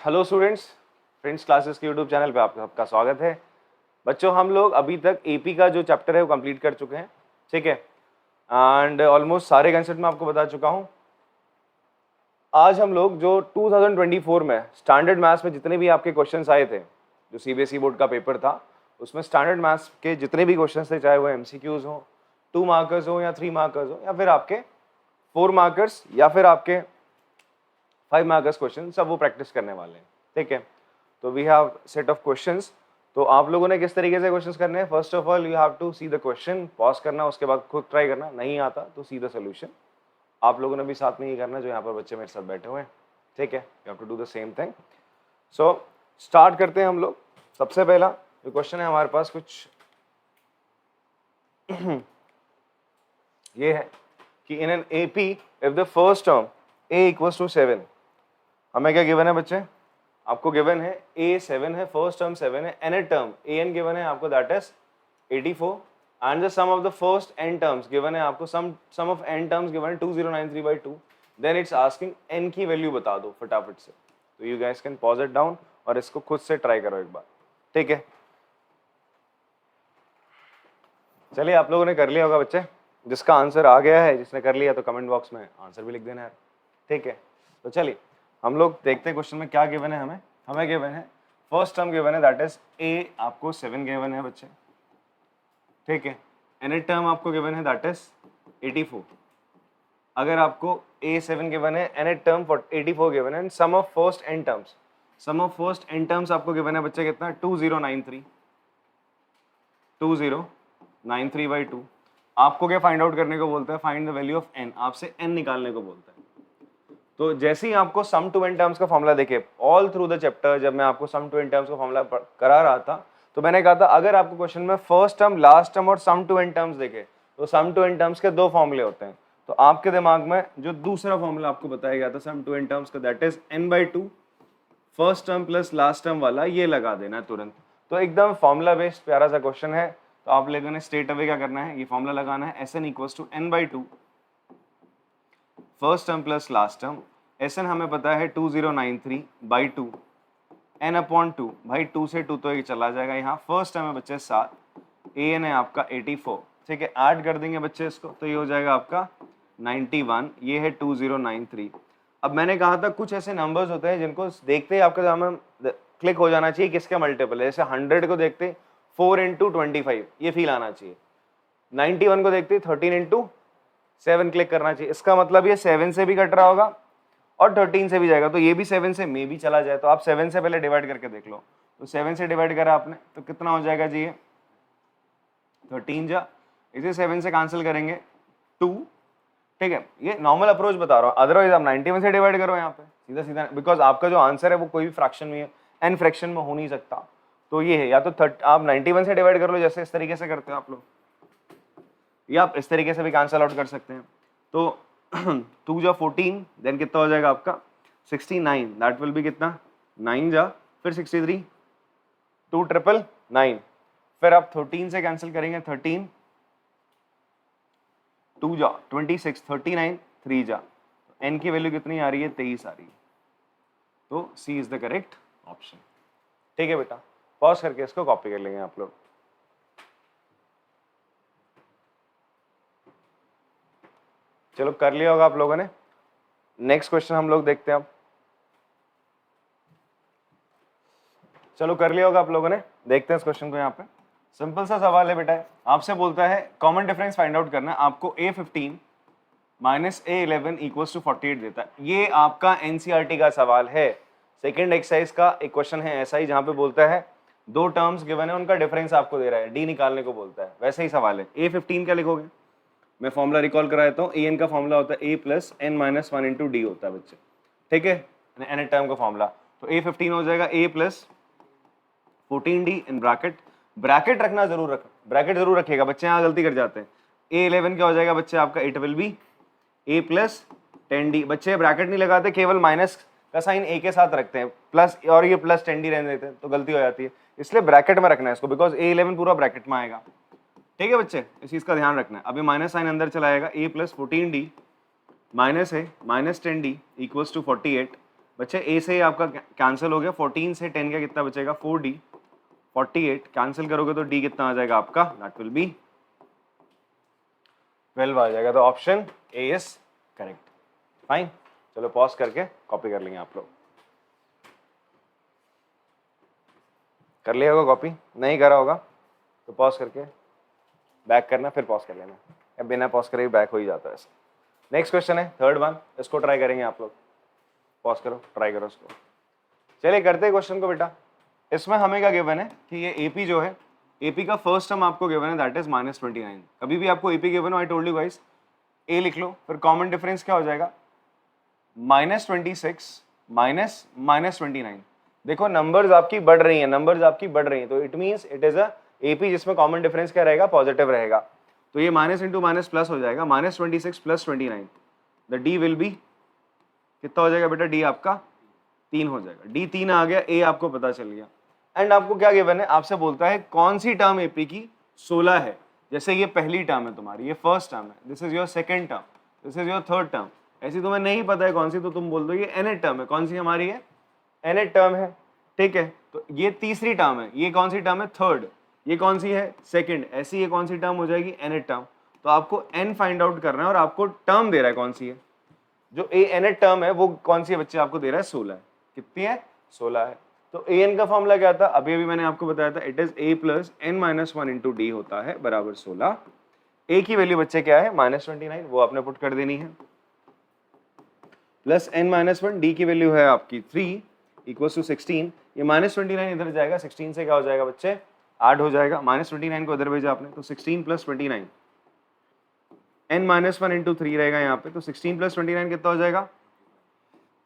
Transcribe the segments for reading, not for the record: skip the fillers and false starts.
Hello students, friends classes के YouTube channel पे आप सबका स्वागत है। बच्चों, हम लोग अभी तक एपी का जो चैप्टर है वो कंप्लीट कर चुके हैं, ठीक है। एंड ऑलमोस्ट सारे कंसेप्ट मैं आपको बता चुका हूँ। आज हम लोग जो 2024 में स्टैंडर्ड मैथ्स में जितने भी आपके क्वेश्चंस आए थे, जो सीबीएसई बोर्ड का पेपर था, उसमें स्टैंडर्ड मैथ्स के जितने भी क्वेश्चंस थे, चाहे वो एमसीक्यूज हो, 2 मार्कर्स हो या 3 मार्कर्स हो, या फिर आपके 4 मार्कर्स या फिर आपके 5 मार्कर्स क्वेश्चन, सब वो प्रैक्टिस करने वाले हैं, ठीक है। तो we have set of questions. तो आप लोगों ने किस तरीके से क्वेश्चंस करने हैं? First of all you have to see the question, pause करना, उसके बाद खुद ट्राई करना। नहीं आता तो सी द सोल्यूशन। आप लोगों ने भी साथ में ही करना, जो यहाँ पर बच्चे मेरे साथ बैठे हुए हैं, ठीक है। You have to do the same thing. So start करते हैं हम लोग। सबसे पहला जो क्वेश्चन है हमारे पास कुछ ये है कि in an AP if the first term a equals to 7, हमें क्या गिवन है बच्चे? आपको गिवन है a 7 है, फर्स्ट टर्म 7 है, nth टर्म an गिवन है आपको, that is 84, and the sum of the first n terms given है आपको, sum of n terms given है 2093/2। देन इट्स आस्किंग n की वैल्यू बता दो फटाफट से। तो you guys can pause it down और इसको खुद से ट्राई करो एक बार, ठीक है। चलिए, आप लोगों ने कर लिया होगा बच्चे। जिसका आंसर आ गया है, जिसने कर लिया, तो कमेंट बॉक्स में आंसर भी लिख देना है, ठीक है। तो चलिए हम लोग देखते हैं क्वेश्चन में क्या गिवन है। हमें गिवन है फर्स्ट टर्म गिवन है, दैट इज a आपको 7 गिवन है बच्चे, ठीक है। nth टर्म आपको गिवन है, दैट इज 84। अगर आपको a 7 गिवन है, nth टर्म 84 गिवन है, sum of first n terms, sum of first n terms आपको गिवन है बच्चे कितना? 2093/2। आपको क्या फाइंड आउट करने को बोलता है? Find the value of n। आपसे n निकालने को बोलता है। तो जैसे ही आपको सम टू n टर्म्स का फॉर्मूला देखे, ऑल थ्रू द चैप्टर जब मैं आपको सम टू n टर्म्स का फॉर्मूला करा रहा था, तो मैंने कहा था अगर आपको क्वेश्चन में फर्स्ट टर्म, लास्ट टर्म और सम टू n टर्म्स देखे, तो सम टू n टर्म्स के 2 फॉर्मूले होते हैं। तो आपके दिमाग में जो दूसरा फॉर्मूला आपको बताया गया था सम टू n टर्म्स का, that is n/2 first term plus last term वाला, ये लगा देना है तुरंत। तो एकदम फॉर्मूला बेस्ड प्यारा सा क्वेश्चन है। तो आप लोगों ने स्ट्रेट अवे क्या करना है? ये फॉर्मूला लगाना है, Sn equals to n/2 first term plus last term. Sn हमें पता है 2093/2, n/2। भाई 2 से 2 तो ये चला जाएगा यहाँ। फर्स्ट टर्म है बच्चे 7, an है आपका 84, ठीक है। ऐड कर देंगे बच्चे इसको, तो ये हो जाएगा आपका 91, ये है 2093। अब मैंने कहा था कुछ ऐसे नंबर्स होते हैं जिनको देखते ही आपका दिमाग में क्लिक हो जाना चाहिए किसके मल्टीपल है। जैसे 100 को देखते 4 × 25, ये फील आना चाहिए। 91 को देखते 13 × 7 क्लिक करना चाहिए। इसका मतलब ये 7 से भी कट रहा होगा और 13 से भी जाएगा, तो ये भी 7 से मे भी चला जाए। तो आप 7 से पहले डिवाइड करके देख लो। तो 7 से डिवाइड करा आपने तो कितना हो जाएगा जी? ये 13 जा, इसे 7 से कैंसिल करेंगे 2, ठीक है। ये नॉर्मल अप्रोच बता रहा हूँ, अदरवाइज आप 91 से डिवाइड करो यहाँ पे सीधा सीधा, बिकॉज आपका जो आंसर है वो कोई भी फ्रैक्शन में है, n फ्रैक्शन में हो नहीं सकता। तो ये है, या तो आप 91 से डिवाइड कर लो, जैसे इस तरीके से करते हो आप लोग, या आप इस तरीके से भी कैंसिल आउट कर सकते हैं। तो 2 जा 14, देन कितना हो जाएगा आपका 69, दैट विल बी कितना? 9 जा, फिर 63, 2,999, फिर आप 13 से कैंसिल करेंगे 13, 2 जा 26, 39, 3 जा, n की वैल्यू कितनी आ रही है? 23 आ रही है। तो सी इज द करेक्ट ऑप्शन, ठीक है बेटा। पॉज करके इसको कॉपी कर लेंगे आप लोग। चलो कर लिया होगा आप लोगों ने। नेक्स्ट क्वेश्चन हम लोग देखते हैं अब। चलो कर लिया होगा आप लोगों ने, देखते हैं इस क्वेश्चन को। यहाँ पे सिंपल सा सवाल है बेटा, आपसे बोलता है कॉमन डिफरेंस फाइंड आउट करना है। आपको a15 minus a11 equals to 48 देता है। ये आपका एनसीईआरटी का सवाल है, सेकेंड एक्सरसाइज का एक क्वेश्चन है ऐसा ही, जहां पे बोलता है 2 टर्म्स गिवन है, उनका डिफरेंस आपको दे रहा है, डी निकालने को बोलता है। वैसे ही सवाल है। a15 क्या लिखोगे? मैं फॉर्मूला रिकॉल करा देता हूँ। an का फॉर्मूला होता है a plus n minus 1 into D होता है बच्चे, ठीक है। n टर्म का फॉर्मूला, तो a15 हो जाएगा a plus 14d in bracket. Bracket रखना जरूर ब्रैकेट जरूर रखिएगा बच्चे, यहाँ गलती कर जाते हैं। a11 क्या हो जाएगा बच्चे आपका? It will B a plus 10d। बच्चे ब्रैकेट नहीं लगाते, केवल माइनस का साइन a के साथ रखते हैं, प्लस और ये प्लस 10d रहने देते हैं, तो गलती हो जाती है। इसलिए ब्रैकेट में रखना है इसको, बिकॉज a11 पूरा ब्रैकेट में आएगा, ठीक है बच्चे। इस चीज का ध्यान रखना है। अभी माइनस साइन अंदर चला आएगा, a प्लस 14d माइनस है माइनस 10d इक्वल्स टू 48, बच्चे ए से आपका कैंसिल हो गया, 14 से 10 का कितना बचेगा 4d, 48 कैंसिल करोगे तो डी कितना आ जाएगा आपका, दैट विल बी 12 आ जाएगा। तो option A is correct. Fine, चलो पॉज करके कॉपी कर लेंगे आप लोग। कर लिया होगा कॉपी, नहीं करा होगा तो पॉज करके बैक करना, फिर पॉज कर लेना, या बिना पॉज करे बैक हो ही जाता है ऐसा। नेक्स्ट क्वेश्चन है थर्ड वन, इसको ट्राई करेंगे आप लोग। पॉज करो, ट्राई करो इसको। चलिए करते हैं क्वेश्चन को बेटा। इसमें हमें क्या गिवन है कि ये एपी जो है, एपी का फर्स्ट टर्म आपको गिवन है दैट इज -29। कभी भी आपको एपी गिवन हो, आई टोल्ड यू गाइस, ए लिख लो, फिर कॉमन डिफरेंस क्या हो जाएगा -26 -29। देखो नंबर्स आपकी बढ़ रही हैं, नंबर्स आपकी बढ़ रही हैं, तो it means it is a AP जिसमें कॉमन डिफरेंस क्या रहेगा, पॉजिटिव रहेगा। तो ये माइनस इंटू माइनस प्लस हो जाएगा, -26 + 29, द डी विल बी कितना हो जाएगा बेटा, डी आपका 3 हो जाएगा। डी 3 आ गया, ए आपको पता चल गया। एंड आपको क्या गिवन है, आपसे बोलता है कौन सी टर्म एपी की 16 है। जैसे ये पहली टर्म है तुम्हारी, ये फर्स्ट टर्म है, this is your second term, this is your third term. ऐसी तुम्हें नहीं पता है कौन सी, तो तुम बोल दो ये nth टर्म है। कौन सी हमारी है, nth टर्म है, ठीक है। तो ये तीसरी टर्म है, ये कौन सी टर्म है, थर्ड। ये कौन सी है, सेकंड। ऐसी ये कौन सी टर्म हो जाएगी, nth टर्म। तो आपको n फाइंड आउट करना है और आपको टर्म दे रहा है कौन सी है, जो nth टर्म है वो कौन सी है बच्चे, आपको दे रहा है 16 है। कितनी है, 16 है। तो an का फॉर्मूला क्या था, अभी अभी मैंने आपको बताया था, it is a + n - 1 × d होता है बराबर 16। a की वैल्यू बच्चे क्या है, -29, वो आपने पुट कर देनी है, प्लस n - 1, d की वैल्यू है आपकी 3 = 16। ये -29 इधर जाएगा, 16 से क्या हो जाएगा बच्चे, 8 हो जाएगा। -29 को इधर भेजा आपने, तो 16 + 29, n - 1 × 3 रहेगा यहाँ पे, तो 16 + 29 कितना हो जाएगा,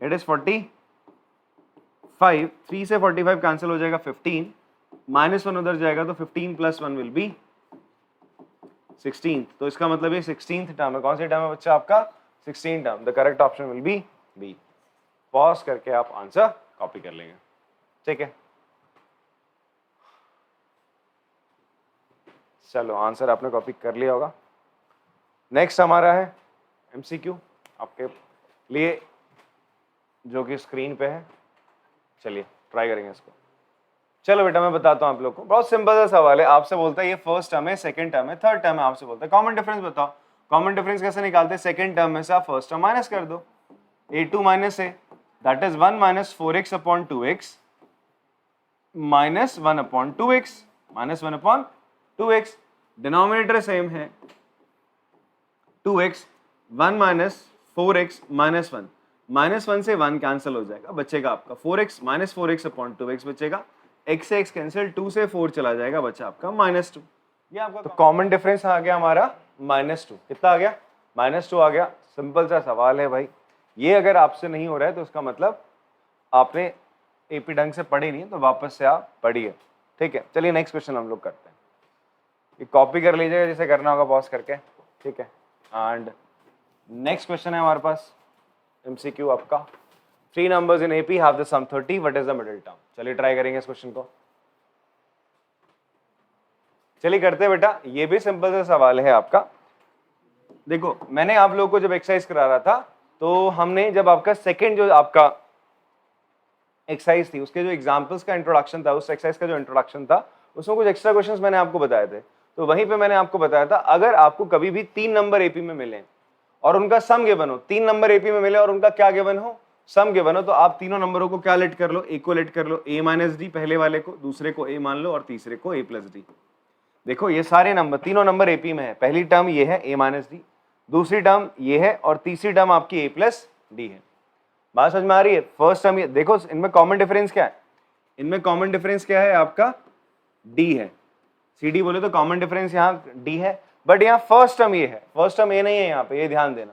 इट इज 45। 3 से 45 कैंसिल हो जाएगा, 15 -1 उधर जाएगा, तो 15 + 1 विल बी 16। तो इसका मतलब ये 16th टर्म है। कौन सी टर्म है बच्चा आपका, 16 term. The correct option will be B. Pause करके आप आंसर कॉपी कर लेंगे, ठीक है। चलो आंसर आपने कॉपी कर लिया होगा। नेक्स्ट हमारा है एमसीक्यू आपके लिए, जो कि स्क्रीन पे है। चलिए ट्राई करेंगे इसको। चलो बेटा मैं बताता हूं आप लोग को, बहुत सिंपल सा सवाल है। आपसे बोलता है ये फर्स्ट टर्म है, सेकंड टर्म है, थर्ड टर्म है। आपसे बोलता है कॉमन डिफरेंस बताओ। कॉमन डिफरेंस कैसे निकालते हैं, सेकंड टर्म में से आप फर्स्ट टर्म माइनस कर दो, a2 - a, that is 1 - 4x/2x -1/2x, -1/2x। Denominator same है 2x, 1 - 4x -1, -1 से 1 कैंसिल हो जाएगा, बचेगा आपका 4x, -4x/2x बचेगा। x से x कैंसिल, 2 से 4 चला जाएगा, बचा आपका -2। ये आपका तो कॉमन डिफरेंस आ गया हमारा -2। कितना आ गया, -2 आ गया। सिंपल सा सवाल है भाई। ये अगर आपसे नहीं हो रहा है तो उसका मतलब आपने एपी ढंग से पढ़ी नहीं है, तो वापस से आप पढ़िए, ठीक है। चलिए नेक्स्ट क्वेश्चन हम लोग करते हैं। ये कॉपी कर लीजिएगा जैसे करना होगा पॉज करके, ठीक है। एंड नेक्स्ट क्वेश्चन है हमारे पास एमसीक्यू आपका, 3 numbers in AP have the sum 30, what is the middle term। चलिए ट्राई करेंगे इस क्वेश्चन को। चलिए करते हैं बेटा, ये भी सिंपल सा सवाल है आपका। देखो मैंने आप लोगों को जब एक्सरसाइज करा रहा था, तो हमने जब आपका सेकंड जो आपका एक्सरसाइज थी, उसके जो एग्जांपल्स का इंट्रोडक्शन था, उस एक्सरसाइज का जो इंट्रोडक्शन था, उसमें कुछ एक्स्ट्रा क्वेश्चंस मैंने आपको बताए थे। तो वहीं पे मैंने आपको बताया था, अगर आपको कभी भी 3 नंबर एपी में मिले और उनका सम गिवन हो, 3 नंबर एपी में मिले और उनका क्या गिवन हो, सम गिवन हो, तो आप तीनों नंबरों को क्या लेट कर लो, ए को लेट कर लो, a - d पहले वाले को, दूसरे को a मान लो और तीसरे को a + d। देखो ये सारे नंबर, तीनों नंबर एपी में है। पहली टर्म ये है a - d, दूसरी टर्म ये है और तीसरी टर्म आपकी a + d है। बात समझ में आ रही है। फर्स्ट टर्म ये देखो, इनमें कॉमन डिफरेंस क्या है, इनमें कॉमन डिफरेंस क्या है आपका, d है। cd बोले तो कॉमन डिफरेंस यहाँ d है, बट यहाँ फर्स्ट टर्म ये है, फर्स्ट टर्म ये नहीं है यहाँ पे, ये ध्यान देना,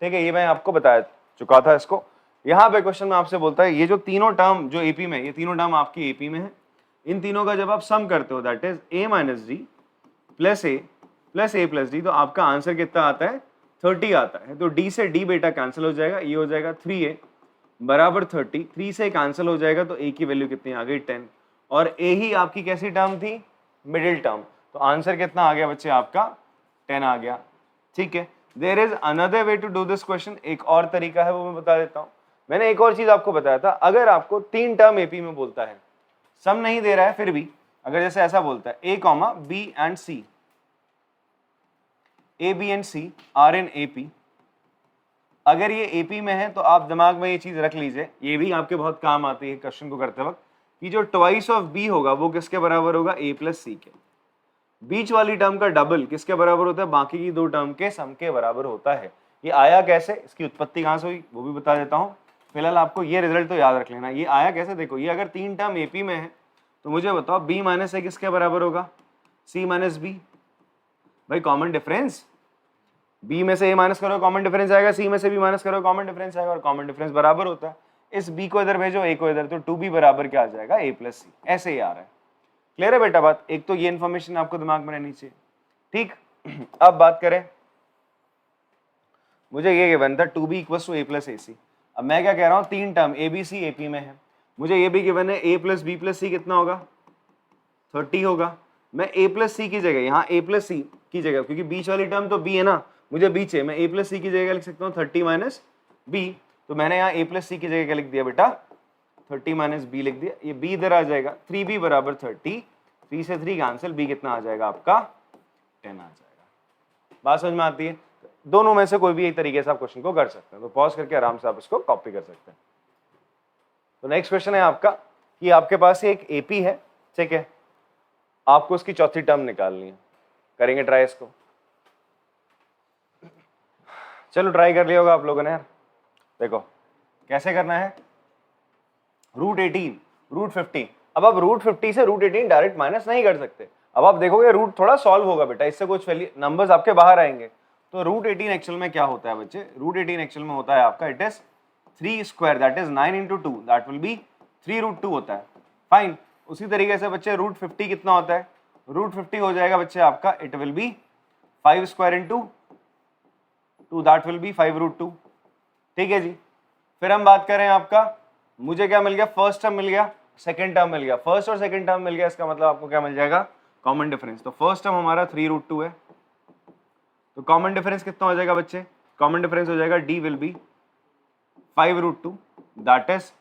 ठीक है। ये मैं आपको बता चुका था इसको। यहाँ पे क्वेश्चन में आपसे बोलता है ये जो तीनों टर्म जो एपी में, ये तीनों टर्म आपकी एपी में है, इन तीनों का जब आप सम करते हो that is a - d + a + a + d, तो आपका आंसर कितना आता है, 30 आता है। तो d से d बेटा कैंसिल हो जाएगा, ये हो जाएगा 3a बराबर 30। 3 से कैंसिल हो जाएगा तो a की वैल्यू कितनी आ गई, 10। और a ही आपकी कैसी टर्म थी, मिडिल टर्म। तो आंसर कितना आ गया बच्चे आपका, 10 आ गया, ठीक है। There is another way to do this question. एक और तरीका है, वो मैं बता देता हूँ। मैंने एक और चीज आपको बताया था, अगर आपको 3 टर्म एपी में बोलता है, सम नहीं दे रहा है, फिर भी अगर जैसे ऐसा बोलता है A comma B and C, A B and C are in AP, अगर ये एपी में है तो आप दिमाग में ये चीज रख लीजिए, ये भी आपके बहुत काम आती है क्वेश्चन को करते वक्त, कि जो ट्वाइस ऑफ बी होगा वो किसके बराबर होगा, ए प्लस सी के। बीच वाली टर्म का डबल किसके बराबर होता है, बाकी की 2 टर्म के सम के बराबर होता है। ये आया कैसे, इसकी उत्पत्ति कहां से हुई वो भी बता देता हूं। फिलहाल आपको ये रिजल्ट तो याद रख लेना, ये आया कैसे, देखो ये अगर 3 टर्म एपी में है तो मुझे बताओ बी माइनस ए किसके बराबर होगा, सी माइनस बी। भाई कॉमन डिफरेंस, बी में से ए माइनस करो कॉमन डिफरेंस आएगा, सी में से बी माइनस करो कॉमन डिफरेंस आएगा, और कॉमन डिफरेंस बराबर होता है। इस बी को इधर भेजो, ए को इधर, तो 2b बराबर क्या आ जाएगा, ए प्लस सी। ऐसे ही आ रहा है। क्लियर है बेटा बात, एक तो ये इन्फॉर्मेशन आपको दिमाग में रहनी चाहिए। ठीक, अब बात करें, मुझे ये गिवन था 2b equals to A plus A C. अब मैं क्या कह रहा हूँ, 3 term A B C AP में है, मुझे ये भी गिवन है A plus B plus C कितना होगा, 30 होगा। मैं ए प्लस सी की जगह यहाँ ए प्लस सी की जगह, क्योंकि बीच वाली टर्म तो बी है ना, मुझे बी चाहिए, मैं ए प्लस सी की जगह लिख सकता हूँ 30 माइनस बी। तो मैंने यहाँ ए प्लस सी की जगह क्या लिख दिया बेटा, 30 माइनस बी लिख दिया। ये बी इधर आ जाएगा, 3b बराबर 30, 3 से 3 कैंसिल, बी कितना आ जाएगा आपका 10 आ जाएगा। बात समझ में आती है, दोनों में से कोई भी एक तरीके से आप क्वेश्चन को कर सकते हैं, तो पॉज करके आराम से आप इसको कॉपी कर सकते हैं। तो नेक्स्ट क्वेश्चन है आपका कि आपके पास एक एपी है, ठीक है, आपको उसकी चौथी टर्म निकालनी है। करेंगे ट्राई इसको, चलो ट्राई कर लिया होगा आप लोगों ने यार। देखो कैसे करना है, रूट 18 रूट 50। अब आप रूट 50 से रूट 18 डायरेक्ट माइनस नहीं कर सकते। अब आप देखोगे रूट थोड़ा सॉल्व होगा बेटा, इससे कुछ नंबर्स आपके बाहर आएंगे। तो रूट 18 एक्चुअल में क्या होता है बच्चे, रूट 18 एक्चुअल में होता है आपका, it is 3 square, that is 9 into 2, that will be 3 root 2 होता है। फाइन, उसी तरीके से बच्चे रूट 50 कितना होता है, रूट 50 हो जाएगा बच्चे आपका, it will be 5 square into 2, that will be 5 root 2। ठीक है जी, फिर हम बात करें आपका, मुझे क्या मिल गया, फर्स्ट टर्म मिल गया, सेकंड टर्म मिल गया, फर्स्ट और सेकंड टर्म मिल गया, इसका मतलब आपको क्या मिल जाएगा, कॉमन डिफरेंस। तो फर्स्ट टर्म हमारा 3 रूट 2 है, तो कॉमन डिफरेंस कितना हो जाएगा बच्चे, कॉमन डिफरेंस हो जाएगा d will be 5 root 2, that is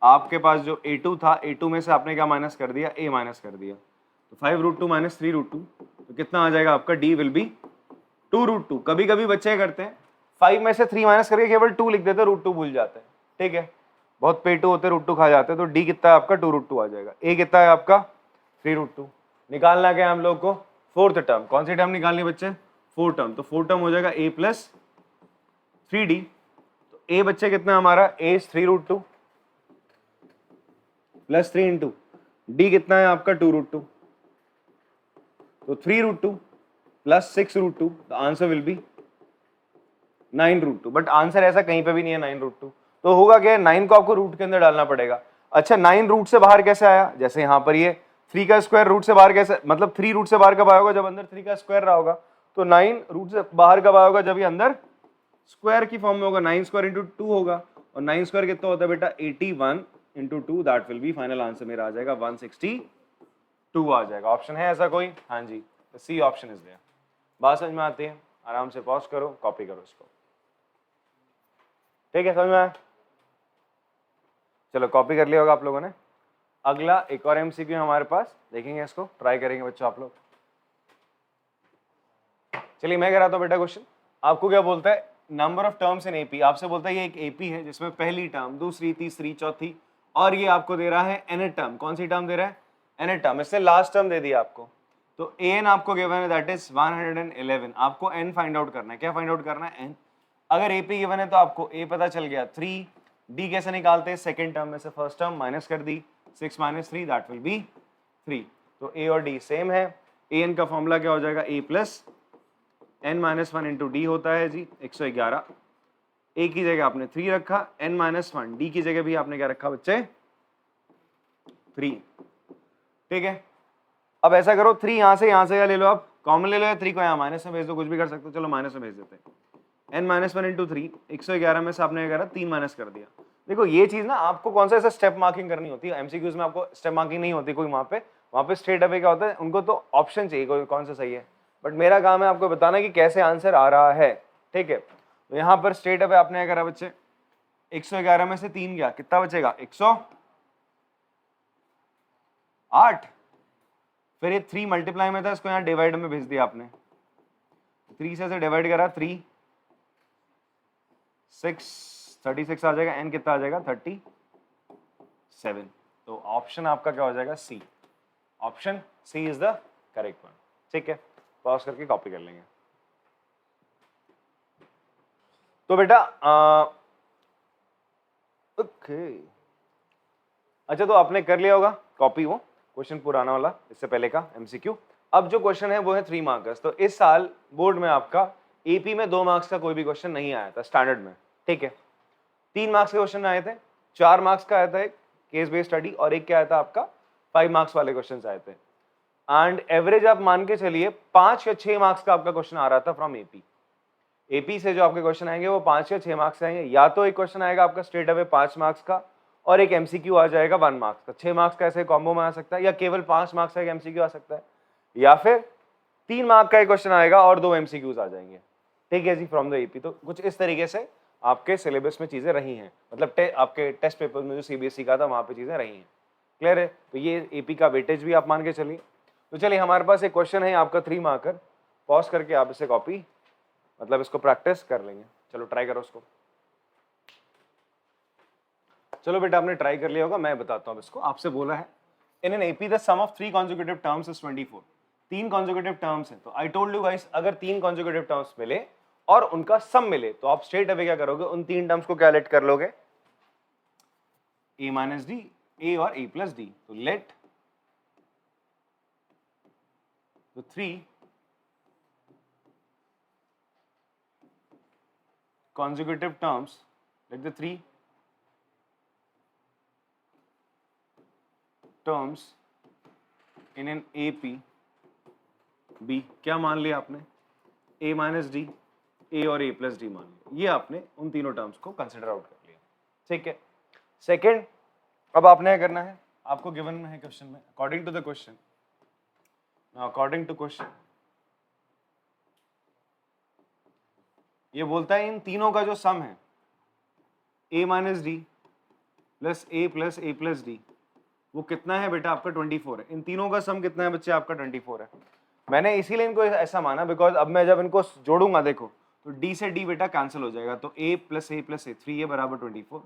आपके पास जो a2 था, a2 में से आपने क्या माइनस कर दिया, a माइनस कर दिया, तो 5 रूट 2 माइनस 3 रूट 2, तो कितना आ जाएगा आपका, d विल बी 2 रूट 2। कभी कभी बच्चे करते हैं 5 में से 3 माइनस करके केवल 2 लिख देते हैं, रूट 2 भूल जाते हैं। ठीक है, बहुत पेटू होते रूट 2 खा जाते हैं, तो d कितना है आपका 2 रूट 2 आ जाएगा, a कितना है आपका 3 रूट 2। निकालना क्या है हम लोग को, फोर्थ टर्म। कौन सी टर्म निकालनी बच्चे, 4 टर्म। तो 4 टर्म हो जाएगा a प्लस 3d, तो a बच्चे कितना हमारा, a is 3 root 2 plus 3 into d कितना है आपका 2 रूट 2, तो 3 root 2 plus 6 root 2, the answer will be 9 root 2। But answer ऐसा कहीं पे भी नहीं है 9 रूट 2, तो होगा क्या, 9 को आपको रूट के अंदर डालना पड़ेगा। अच्छा 9 रूट से बाहर कैसे आया, जैसे यहाँ पर ये 3 का स्क्वायर रूट से बाहर कैसे, मतलब 3 रूट से बाहर कब आया होगा, जब अंदर 3 का स्क्वायर रहा होगा। तो 9 रूट से बाहर कब आया होगा, जब ये अंदर स्क्वायर की फॉर्म में होगा, 9 स्क्वायर इंटू 2 होगा, और 9 स्क्वायर कितना होता है बेटा 81 into 2, that will B, final answer मेरा आ जाएगा 162 आ जाएगा। ऑप्शन है ऐसा कोई, हाँ जी, सी ऑप्शन इज देयर। बात समझ में आती है, आराम से पॉज करो, कॉपी करो इसको। ठीक है, समझ में आया, चलो कॉपी कर लिया होगा आप लोगों ने। अगला एक और एमसीक्यू हमारे पास, देखेंगे इसको, ट्राई करेंगे बच्चों आप लोग। चलिए मैं कह रहा था बेटा क्वेश्चन, आपको क्या बोलता है, number of terms in AP. आपसे बोलता है ये एक एपी है जिसमें पहली टर्म, दूसरी, तीसरी, चौथी, और ये आपको दे रहा है एन टर्म। कौन सी टर्म दे रहा है, एन टर्म। इससे लास्ट टर्म दे दिया आपको, तो एन आपको गिवन है, दैट इज 111। आपको एन फाइंड आउट करना है। क्या फाइंड आउट करना है, एन। अगर एपी गिवन है तो आपको ए पता चल गया 3, डी कैसे निकालते हैं, सेकेंड टर्म में से फर्स्ट टर्म माइनस कर दी, 6 माइनस 3, दैट विल बी 3। तो ए और डी सेम है। ए एन का फॉर्मूला क्या हो जाएगा, A plus N minus 1 into D होता है जी 111। ए की जगह आपने 3 रखा, एन माइनस 1, डी की जगह भी आपने क्या रखा बच्चे 3। ठीक है, अब ऐसा करो 3 यहाँ से क्या ले लो, आप कॉमन ले लो, या 3 को यहाँ माइनस में भेज दो, कुछ भी कर सकते हो। चलो माइनस में भेज देते हैं, एन माइनस 1 इंटू 3, 111 में से आपने क्या करा, 3 माइनस कर दिया। देखो ये चीज ना आपको कौन सा ऐसा स्टेप मार्किंग करनी होती है, एमसीक्यूज में आपको स्टेप मार्किंग नहीं होती कोई, वहां पे स्ट्रेट अवे क्या होता है, उनको तो ऑप्शन चाहिए कोई कौन सा सही है। बट मेरा काम है आपको बताना कि कैसे आंसर आ रहा है। ठीक है, तो यहाँ पर स्ट्रेट अवे आपने क्या करा बच्चे, 111 में से 3 गया, कितना बचेगा? 108। फिर ये 3 मल्टीप्लाई में था, इसको यहाँ डिवाइड में भेज दिया आपने, 3 से डिवाइड करा, 3 6 36 आ जाएगा, n कितना आ जाएगा? 37। तो ऑप्शन आपका क्या हो जाएगा? C. Option C is the correct one. ठीक है, पॉज करके कॉपी कर लेंगे। तो बेटा ओके, अच्छा तो आपने कर लिया होगा कॉपी वो क्वेश्चन पुराना वाला, इससे पहले का एमसीक्यू। अब जो क्वेश्चन है वो है 3 मार्कर्स। तो इस साल बोर्ड में आपका एपी में 2 मार्क्स का कोई भी क्वेश्चन नहीं आया था स्टैंडर्ड में, ठीक है। 3 मार्क्स के क्वेश्चन आए थे, 4 मार्क्स का आया था एक केस बेस्ड स्टडी, और एक क्या आया था आपका 5 मार्क्स वाले क्वेश्चन आए थे। एंड एवरेज आप मान के चलिए 5 या 6 मार्क्स का आपका क्वेश्चन आ रहा था फ्रॉम एपी। एपी से जो आपके क्वेश्चन आएंगे वो 5 या 6 मार्क्स से आएंगे, या तो एक क्वेश्चन आएगा आपका स्ट्रेट अवे 5 मार्क्स का और एक एमसीक्यू आ जाएगा 1 मार्क्स का। 6 मार्क्स का ऐसे कॉम्बो में आ सकता है, या केवल 5 मार्क्स का एक एमसीक्यू आ सकता है, या फिर 3 मार्क का एक क्वेश्चन आएगा और 2 एमसीक्यूज आ जाएंगे। ठीक है जी, फ्रॉम द एपी। तो कुछ इस तरीके से आपके सिलेबस में चीजें रही हैं, मतलब आपके टेस्ट पेपर में जो सीबीएसई का था वहां पे चीजें रही हैं। क्लियर है? तो ये एपी का वेटेज भी आप मान के चलिए। तो चलिए हमारे पास एक क्वेश्चन है आपका 3 मार्कर, पॉज करके आप इसे कॉपी मतलब इसको प्रैक्टिस कर लेंगे। चलो ट्राई करो उसको। चलो बेटा आपने ट्राई कर लिया होगा, मैं बताता हूँ इसको। आपसे बोला है in an AP the sum of 3 consecutive terms is 24। 3 consecutive terms है, तो आई टोल्ड यू गाइस अगर 3 कॉन्जिक्यूटिव टर्म्स मिले और उनका सम मिले तो आप स्ट्रेट अवे क्या करोगे, उन 3 टर्म्स को क्या लेट कर लोगे, a माइनस डी, a और a प्लस डी। तो late the 3 consecutive terms, like the 3 terms in an AP B, क्या मान लिया आपने, a माइनस डी, a और a प्लस डी मान लिया। ये आपने उन तीनों टर्म्स को कंसिडर आउट कर लिया। ठीक है। सेकेंड, अब आपने क्या करना है, आपको गिवन में है क्वेश्चन में, according to the question, according to question ये बोलता है इन तीनों का जो सम है a minus D plus a plus D, वो कितना है बेटा आपका 24 है। इन तीनों का सम कितना है बच्चे आपका 24 है। मैंने इसीलिए इनको ऐसा माना बिकॉज अब मैं जब इनको जोड़ूंगा देखो तो d से d बेटा कैंसिल हो जाएगा, तो a प्लस a 3 बराबर 24।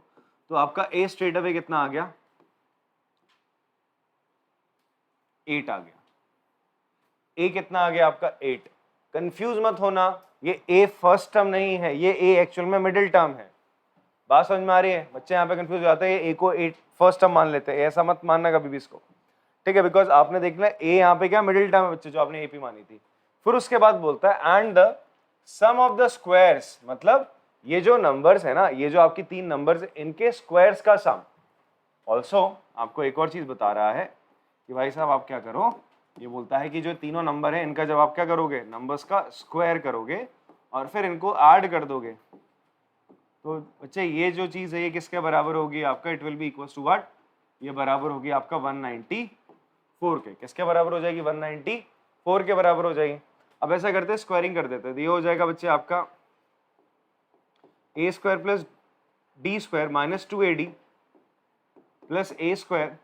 तो आपका a स्ट्रेट अवे कितना आ गया, 8 आ गया। a कितना आ गया आपका 8। कंफ्यूज मत होना, ये a फर्स्ट टर्म नहीं है, ये a एक्चुअल में मिडिल टर्म है। बात समझ में आ रही है? बच्चे यहाँ पे कंफ्यूज हो जाते हैं, a को 8 फर्स्ट टर्म मान लेते हैं, ऐसा मत मानना कभी भी इसको। ठीक है, बिकॉज आपने देखना a यहाँ पे क्या मिडिल टर्म है बच्चे, जो आपने AP मानी थी। फिर उसके बाद बोलता है and the sum of the squares, मतलब ये जो नंबर्स है ना, ये जो आपकी 3 नंबर्स है, इनके स्क्वायर्स का सम। ऑल्सो आपको एक और चीज बता रहा है कि भाई साहब आप क्या करो, ये बोलता है कि जो तीनों नंबर है इनका जब आप क्या करोगे, नंबर्स का स्क्वायर करोगे और फिर इनको ऐड कर दोगे, तो बच्चे ये जो चीज है ये किसके बराबर होगी आपका, it will be equals to what, ये बराबर होगी आपका 194 के। किसके बराबर हो जाएगी, 194 के बराबर हो जाएगी। अब ऐसा करते हैं, स्क्वायरिंग कर देते हैं, ये हो जाएगा बच्चे आपका a square plus d square minus 2ad plus a square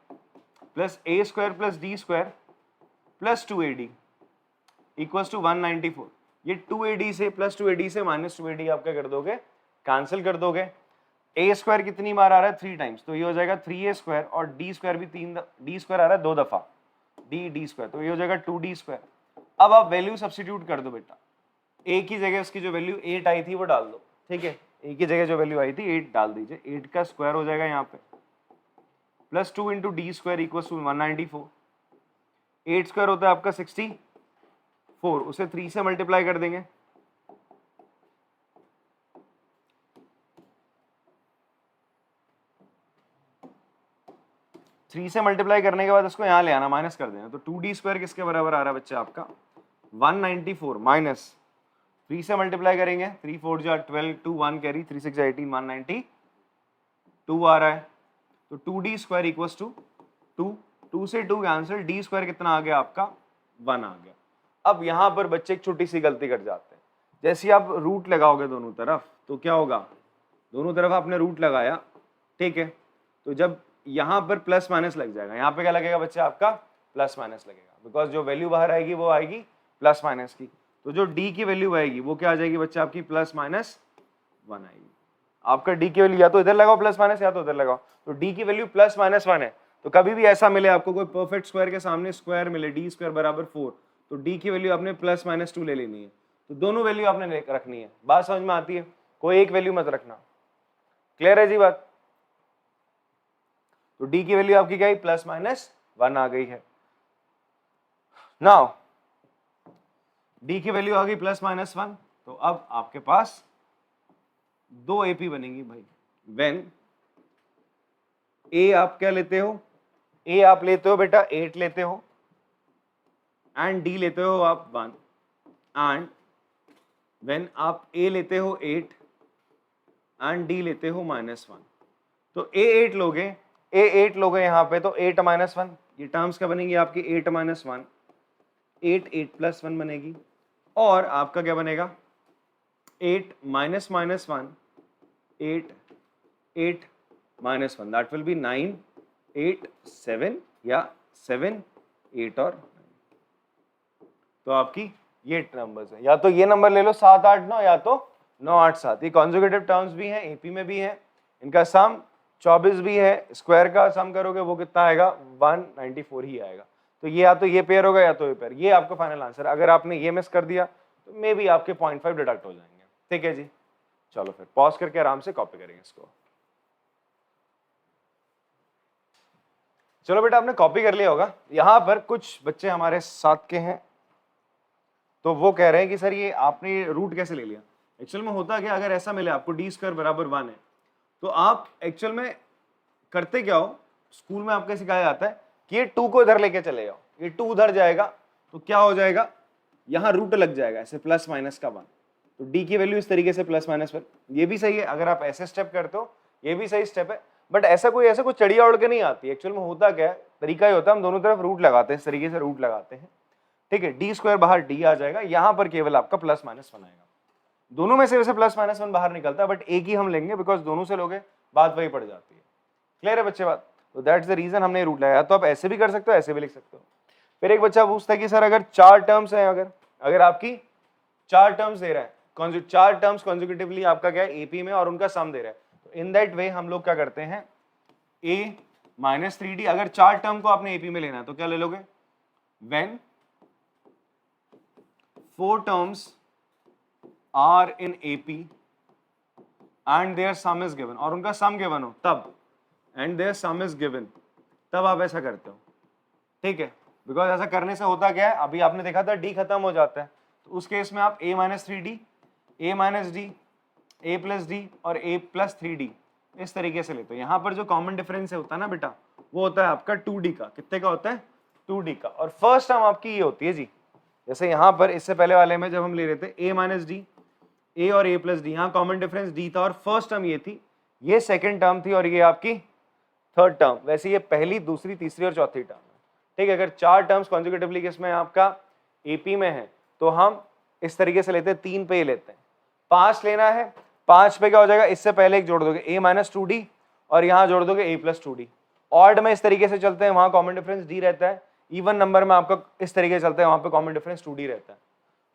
plus d square plus 2ad equals to 194। ये 2ad से प्लस 2ad से माइनस 2ad आप क्या कर दोगे, कैंसिल कर दोगे। a स्क्वायर कितनी बार आ रहा है, 3 टाइम्स, तो ये हो जाएगा 3a स्क्वायर, और d स्क्वायर भी d स्क्वायर आ रहा है 2 दफा, d स्क्वायर, तो ये हो जाएगा 2d स्क्वायर। अब आप वैल्यू सब्स्टिट्यूट कर दो बेटा, a की जगह उसकी जो वैल्यू 8 आई थी वो डाल दो। ठीक है, a की जगह जो वैल्यू आई थी 8 डाल दीजिए, 8 का स्क्वायर हो जाएगा यहाँ पे, plus 2 into d square equal to 194। 8 square होता है आपका 64, उसे 3 से मल्टीप्लाई कर देंगे, थ्री से मल्टीप्लाई करने के बाद इसको यहाँ ले आना, माइनस कर देना। तो 2d स्क्वायर किसके बराबर आ रहा है बच्चे आपका 194 माइनस 3 से मल्टीप्लाई करेंगे, 3 4 जा 12, 2 1 कैरी, 3 6 18, 192 आ रहा है। तो 2d स्क्वायर इक्वल्स टू 2, 2 से 2 कैंसिल, d स्क्वायर कितना आ गया आपका 1 आ गया। अब यहाँ पर बच्चे एक छोटी सी गलती कर जाते हैं, जैसे आप रूट लगाओगे दोनों तरफ तो क्या होगा, दोनों तरफ आपने रूट लगाया, ठीक है, तो जब यहाँ पर प्लस माइनस लग जाएगा, यहाँ पे क्या लगेगा बच्चे आपका प्लस माइनस लगेगा, बिकॉज जो वैल्यू बाहर आएगी वो आएगी प्लस माइनस की, तो जो डी की वैल्यू आएगी वो क्या आ जाएगी बच्चे आपकी प्लस माइनस 1 आएगी। आपका डी की वैल्यू या तो इधर लगाओ प्लस माइनस या तो उधर लगाओ, तो डी की वैल्यू प्लस माइनस 1 है, तो कभी भी ऐसा मिले आपको कोई परफेक्ट स्क्वायर के सामने स्क्वायर मिले डी स्क्वायर बराबर 4, तो डी की वैल्यू आपने प्लस माइनस 2 ले लेनी है, तो दोनों वैल्यू आपने रखनी है। बात समझ में आती है? कोई एक वैल्यू मत रखना, क्लियर है जी बात? तो डी की वैल्यू आपकी क्या है प्लस माइनस 1 आ गई है। नाउ डी की वैल्यू आ गई प्लस माइनस 1, तो अब आपके पास दो एपी बनेंगी भाई। व्हेन ए आप क्या लेते हो, ए आप लेते हो बेटा 8 लेते हो, एंड डी लेते हो आप 1, एंड व्हेन आप ए लेते हो 8 एंड डी लेते हो -1, तो ए 8 लोगे यहाँ पे, तो 8 -1, ये टर्म्स क्या बनेंगी आपकी 8 -1, 8 प्लस 1 बनेगी, और आपका क्या बनेगा 8 माइनस 1, 8 -1, दैट विल बी 9, 8, 7 या 7, 8 और 9। तो आपकी ये नंबर्स है, या तो ये नंबर ले लो 7, 8, 9, या तो 9, 8, 7। ये कॉन्जुगेटिव टर्म्स भी हैं, एपी में भी है, इनका सम 24 भी है, स्क्वायर का सम करोगे वो कितना आएगा 194 ही आएगा। तो ये या तो ये पेयर होगा या तो ये पेयर, ये आपका फाइनल आंसर। अगर आपने ये मिस कर दिया तो मे बी आपके 0.5 डिडक्ट हो जाएंगे, ठीक है जी। चलो फिर पॉज करके आराम से कॉपी करेंगे इसको। चलो बेटा आपने कॉपी कर लिया होगा। यहाँ पर कुछ बच्चे हमारे साथ के हैं, तो वो कह रहे हैं कि सर ये आपने रूट कैसे ले लिया। एक्चुअल में होता क्या, अगर ऐसा मिले आपको डी स्क्वायर बराबर 1 है, तो आप एक्चुअल में करते क्या हो, स्कूल में आपको सिखाया जाता है कि ये 2 को इधर लेके चले जाओ, ये 2 उधर जाएगा तो क्या हो जाएगा, यहाँ रूट लग जाएगा ऐसे प्लस माइनस का 1, तो डी की वैल्यू इस तरीके से प्लस माइनस 1। ये भी सही है, अगर आप ऐसे स्टेप करते हो ये भी सही स्टेप है, बट ऐसा कोई चढ़िया उड़ के नहीं आती। एक्चुअल में होता क्या है, तरीका ही होता है हम दोनों तरफ रूट लगाते हैं, इस तरीके से रूट लगाते हैं, ठीक है। डी स्क्वायर बाहर डी आ जाएगा, यहाँ पर केवल आपका प्लस माइनस 1 आएगा। दोनों में से वैसे प्लस माइनस 1 बाहर निकलता है, बट एक ही हम लेंगे बिकॉज दोनों से लोगे बात वही पड़ जाती है। क्लियर है बच्चे बात? तो दैट्स द रीजन हमने रूट लगाया। तो आप ऐसे भी कर सकते हो, ऐसे भी लिख सकते हो। फिर एक बच्चा पूछता है कि सर अगर 4 टर्म्स हैं, अगर आपकी 4 टर्म्स दे रहा है, 4 टर्म्स कॉन्जिक्यूटिवली आपका क्या है एपी में, और उनका सम दे रहा है, तो इन दैट वे हम लोग क्या करते हैं, a माइनस 3d, अगर 4 टर्म को आपने एपी में लेना है तो क्या ले लोगे, when 4 terms are in AP and their sum is given, और उनका सम गिवन हो तब, and their sum is given, तब आप ऐसा करते हो, ठीक है। बिकॉज ऐसा करने से होता क्या है, अभी आपने देखा था डी खत्म हो जाता है, तो उस केस में आप a minus 3d, a minus D, a plus D और a प्लस 3d इस तरीके से लेते हो। यहाँ पर जो कॉमन डिफरेंस होता है ना बेटा, वो होता है आपका 2d का। कितने का होता है 2d का। और फर्स्ट टर्म आपकी ये होती है जी, जैसे यहाँ पर इससे पहले वाले में जब हम ले रहे थे a माइनस डी, a और a प्लस डी, यहाँ कॉमन डिफरेंस d था और फर्स्ट टर्म ये थी, ये सेकेंड टर्म थी और ये आपकी थर्ड टर्म। वैसे ये पहली, दूसरी, तीसरी और चौथी टर्म है, ठीक है। अगर 4 टर्म्स कॉन्जिक्यूटिवली किसमें आपका एपी में है तो हम इस तरीके से लेते हैं, 3 पे ही लेते हैं। 5 लेना है, 5 पे क्या हो जाएगा, इससे पहले एक जोड़ दोगे a माइनस 2d और यहाँ जोड़ दोगे a प्लस 2d। ऑड में इस तरीके से चलते हैं, वहां कॉमन डिफरेंस d रहता है। इवन नंबर में आपका इस तरीके से चलते हैं, वहां पे कॉमन डिफरेंस 2d रहता है।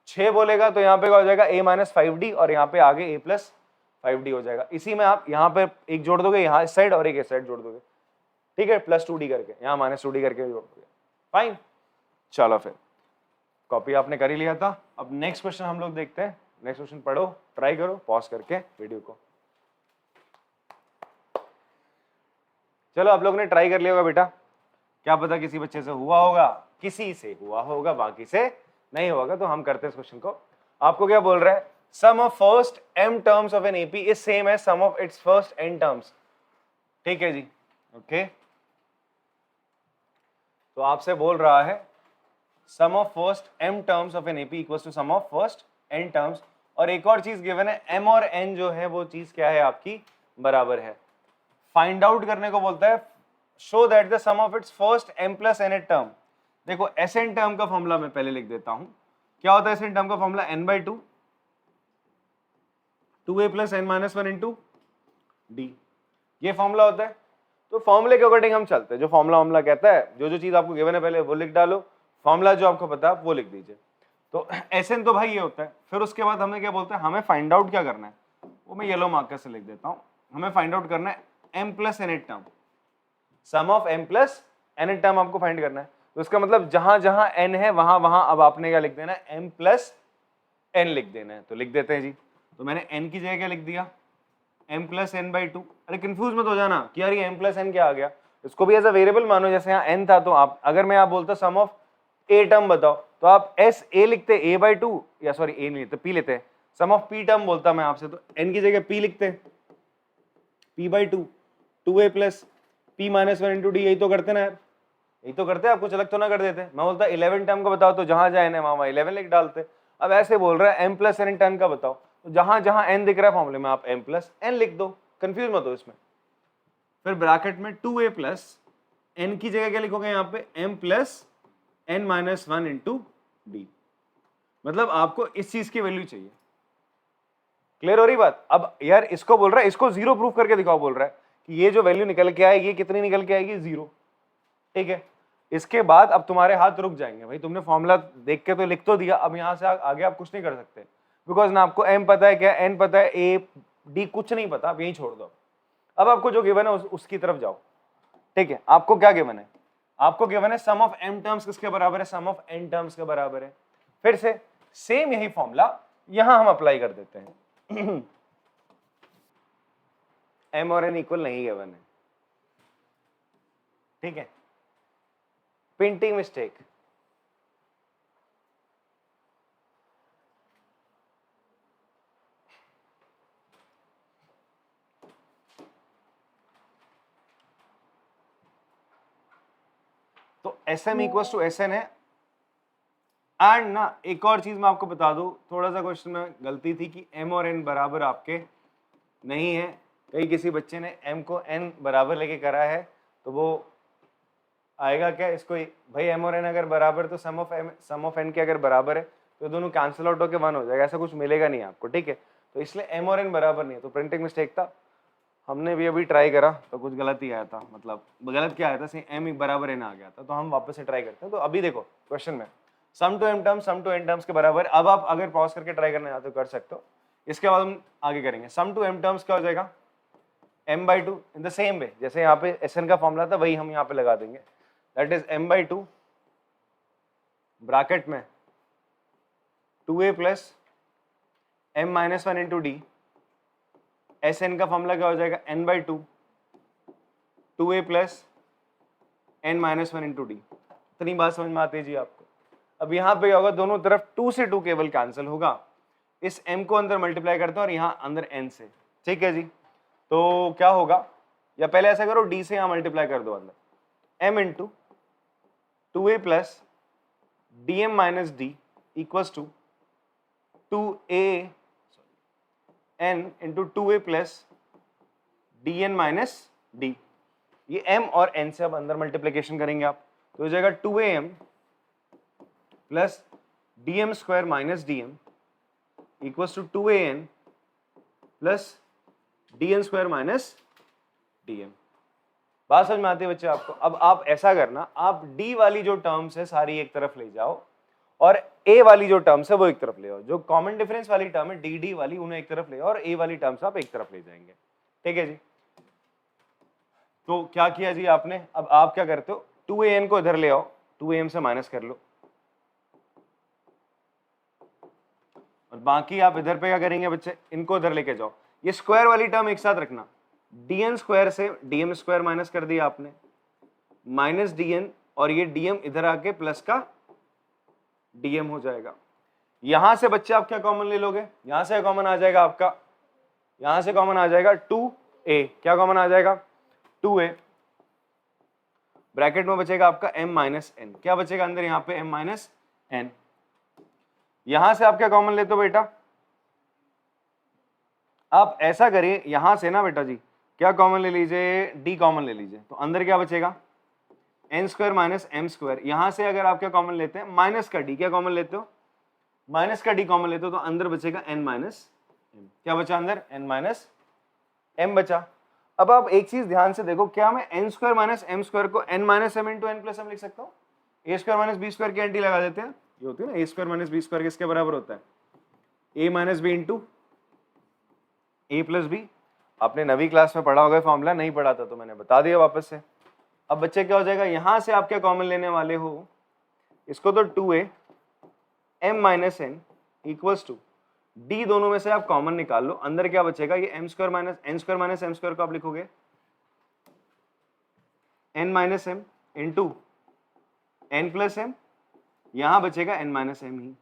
6 बोलेगा तो यहाँ पे क्या हो जाएगा a माइनस 5d और यहाँ पे आगे a प्लस 5d हो जाएगा। इसी में आप यहाँ पे एक जोड़ दोगे, यहाँ इस साइड और एक इस साइड जोड़ दोगे, ठीक है, प्लस 2d करके, यहाँ माइनस 2d करके जोड़ दोगे। फाइन, चलो फिर कॉपी आपने कर ही लिया था। अब नेक्स्ट क्वेश्चन हम लोग देखते हैं। नेक्स्ट क्वेश्चन पढ़ो, ट्राई करो पॉज करके वीडियो को। चलो आप लोग ने ट्राई कर लिया होगा बेटा, क्या पता किसी बच्चे से हुआ होगा, किसी से हुआ होगा, बाकी से नहीं होगा। तो हम करते हैं इस क्वेश्चन को। आपको क्या बोल रहा है, sum of first m terms of an AP is same as sum of its first n terms, ठीक है जी, ओके। तो आपसे बोल रहा है sum of first m terms of an AP equals to sum of first n terms, और एक और चीज गिवन है m और n जो है वो चीज क्या है आपकी बराबर है। फाइंड आउट करने को बोलता है, show that the sum of its first m plus n term. देखो Sn टर्म का फॉर्मूला मैं पहले लिख देता हूं। क्या होता है Sn टर्म का formula, n/2 2a plus n minus 1 into d, ये फॉर्मूला होता है। तो फॉर्मूले के अकॉर्डिंग हम चलते हैं, जो फॉर्मूला कहता है, जो चीज आपको गिवन है पहले वो लिख डालो, फॉर्मूला जो आपको पता है वो लिख दीजिए। तो एसएन तो भाई ये होता है। फिर उसके बाद हमें क्या बोलते हैं, हमें फाइंड आउट क्या करना है, वो मैं येलो मार्कर से लिख देता हूँ। हमें फाइंड आउट करना है m plus N term, sum of m plus N term आपको फाइंड करना है। तो इसका मतलब जहां जहां n है वहां वहां अब आपने क्या लिख देना है, m प्लस n लिख देना है। तो लिख देते हैं जी। तो मैंने n की जगह क्या लिख दिया, m plus n by two. अरे कंफ्यूज मत हो जाना कि यार ये m प्लस एन क्या आ गया, इसको भी एज अ वेरिएबल मानो। जैसे यहाँ n था, तो आप अगर मैं आप बोलता सम ऑफ a टर्म बताओ, तो आप s a लिखते a बाई टू, या सॉरी a नहीं लेते, p लेते हैं। सम ऑफ p टर्म बोलता मैं आपसे, तो n की जगह p लिखते हैं, p by two, 2a plus p minus one into D. यही तो करते ना यार, यही तो करते हैं, आपको अलग तो ना कर देते। मैं बोलता 11 टर्म का बताओ, तो जहां जहां n है वहां 11 लिख डालते। अब ऐसे बोल रहा है m प्लस एन टर्म का बताओ, तो जहां जहां n दिख रहा है फॉर्मूले में आप m प्लस n लिख दो, कंफ्यूज मत हो इसमें। फिर ब्रैकेट में 2a प्लस n की जगह क्या लिखोगे यहाँ पे, m plus n minus one into D. मतलब आपको इस चीज की वैल्यू चाहिए। क्लियर हो रही बात। अब यार इसको बोल रहा है, इसको जीरो प्रूफ करके दिखाओ, बोल रहा है कि ये जो वैल्यू निकल के आएगी कितनी निकल के आएगी, जीरो। ठीक है, इसके बाद अब तुम्हारे हाथ रुक जाएंगे भाई, तुमने फॉर्मूला देख के तो लिख तो दिया, अब यहां से आगे आप कुछ नहीं कर सकते, बिकॉज ना आपको m पता है, क्या n पता है, a d कुछ नहीं पता, आप यही छोड़ दो। अब आपको जो गिवन है उसकी तरफ जाओ। ठीक है, आपको क्या गिवन है, आपको गिवन है सम ऑफ m टर्म्स किसके बराबर है, सम ऑफ n टर्म्स के बराबर है। फिर से सेम यही फॉर्मूला यहां हम अप्लाई कर देते हैं। m और n इक्वल नहीं गिवन है, ठीक है, प्रिंटिंग मिस्टेक। तो sm इक्वल टू sn है। एंड ना एक और चीज मैं आपको बता दूं, थोड़ा सा क्वेश्चन में गलती थी कि m और n बराबर आपके नहीं है। कहीं किसी बच्चे ने m को n बराबर लेके करा है, तो वो आएगा क्या, इसको भाई m और n अगर बराबर, तो सम ऑफ n के अगर बराबर है तो दोनों कैंसिल आउट होकर 1 हो जाएगा, ऐसा कुछ मिलेगा नहीं आपको। ठीक है, तो इसलिए m और n बराबर नहीं है, तो प्रिंटिंग मिस्टेक था। हमने भी अभी ट्राई करा तो कुछ गलत ही आया था, मतलब गलत क्या आया था, m बराबर n आ गया था। तो हम वापस से ट्राई करते हैं। तो अभी देखो क्वेश्चन में sum to m terms, sum to n terms के बराबर। अब आप अगर पॉज करके ट्राई करना चाहते हो कर सकते हो। इसके बाद हम आगे करेंगे। सम टू m टर्म्स क्या हो जाएगा, m by two in the same way, जैसे यहाँ पे sn का फॉर्मूला था वही हम यहाँ पे लगा देंगे। That is m by two bracket में 2a plus m minus one into D. sn का फॉर्मूला क्या हो जाएगा, n by two 2a plus n minus one into D. इतनी बात समझ में आती है जी आपको। अब यहाँ पे क्या होगा, दोनों तरफ 2 से 2 केवल कैंसिल होगा। इस m को अंदर मल्टीप्लाई करते हैं और यहाँ अंदर n से। ठीक है जी, तो क्या होगा, या पहले ऐसा करो d से यहाँ मल्टीप्लाई कर दो अंदर, m into 2a plus d m minus d equals to 2a n into 2a plus d n minus d. ये m और n से अब अंदर मल्टीप्लीकेशन करेंगे आप, तो हो जाएगा 2am plus d m square minus d m equals to 2an plus d n square minus d m. बात समझ में आती है बच्चे आपको। अब आप ऐसा करना, आप d वाली जो टर्म्स है सारी एक तरफ ले जाओ और a वाली जो टर्म्स है वो एक तरफ ले आओ। जो कॉमन डिफरेंस वाली टर्म है dd वाली, उन्हें एक तरफ ले आओ और a वाली टर्म्स आप एक तरफ ले जाएंगे। ठीक है जी, तो क्या किया जी आपने, अब आप क्या करते हो, 2an को इधर ले आओ, 2am से माइनस कर लो, और बाकी आप इधर पे क्या करेंगे बच्चे, इनको इधर लेके जाओ। ये स्क्वायर वाली टर्म एक साथ रखना, dn स्क्वायर से dm स्क्वायर माइनस कर दिया आपने, माइनस dn, और ये dm इधर आके प्लस का dm हो जाएगा। यहां से बच्चे आप क्या कॉमन ले लोगे, यहां से कॉमन आ जाएगा आपका, यहां से कॉमन आ जाएगा 2a, क्या कॉमन आ जाएगा 2a, ब्रैकेट में बचेगा आपका m माइनस n, क्या बचेगा अंदर यहाँ पे m माइनस n। यहां से आप क्या कॉमन लेते हो बेटा, आप ऐसा करिए यहां से ना बेटा जी, क्या कॉमन ले लीजिए, d कॉमन ले लीजिए, तो अंदर क्या बचेगा n square minus m square. यहां से अगर आप क्या कॉमन लेते हैं, माइनस का d, क्या कॉमन लेते हो, माइनस का d कॉमन लेते हो, तो अंदर बचेगा n माइनस m। क्या बचा अंदर, n माइनस m बचा। अब आप एक चीज ध्यान से देखो, क्या मैं n square minus m square को n minus m into n plus m लिख सकता हूँ? a square minus b square की एंटी लगा देते हैं, ये होती है ना a square minus b square किसके बराबर होता है? a minus b into a plus b। आपने नवी क्लास में पढ़ा होगा फॉर्मूला, नहीं पढ़ा था तो मैंने बता दिया वापस से। अब बच्चे क्या हो जाएगा, यहां से आप क्या कॉमन लेने वाले हो, इसको तो 2a m minus n equals to d, दोनों में से आप कॉमन निकाल लो, अंदर क्या बचेगा, ये m square minus n square minus m square को आप लिखोगे n minus m into n plus m, यहां बचेगा n माइनस m ही,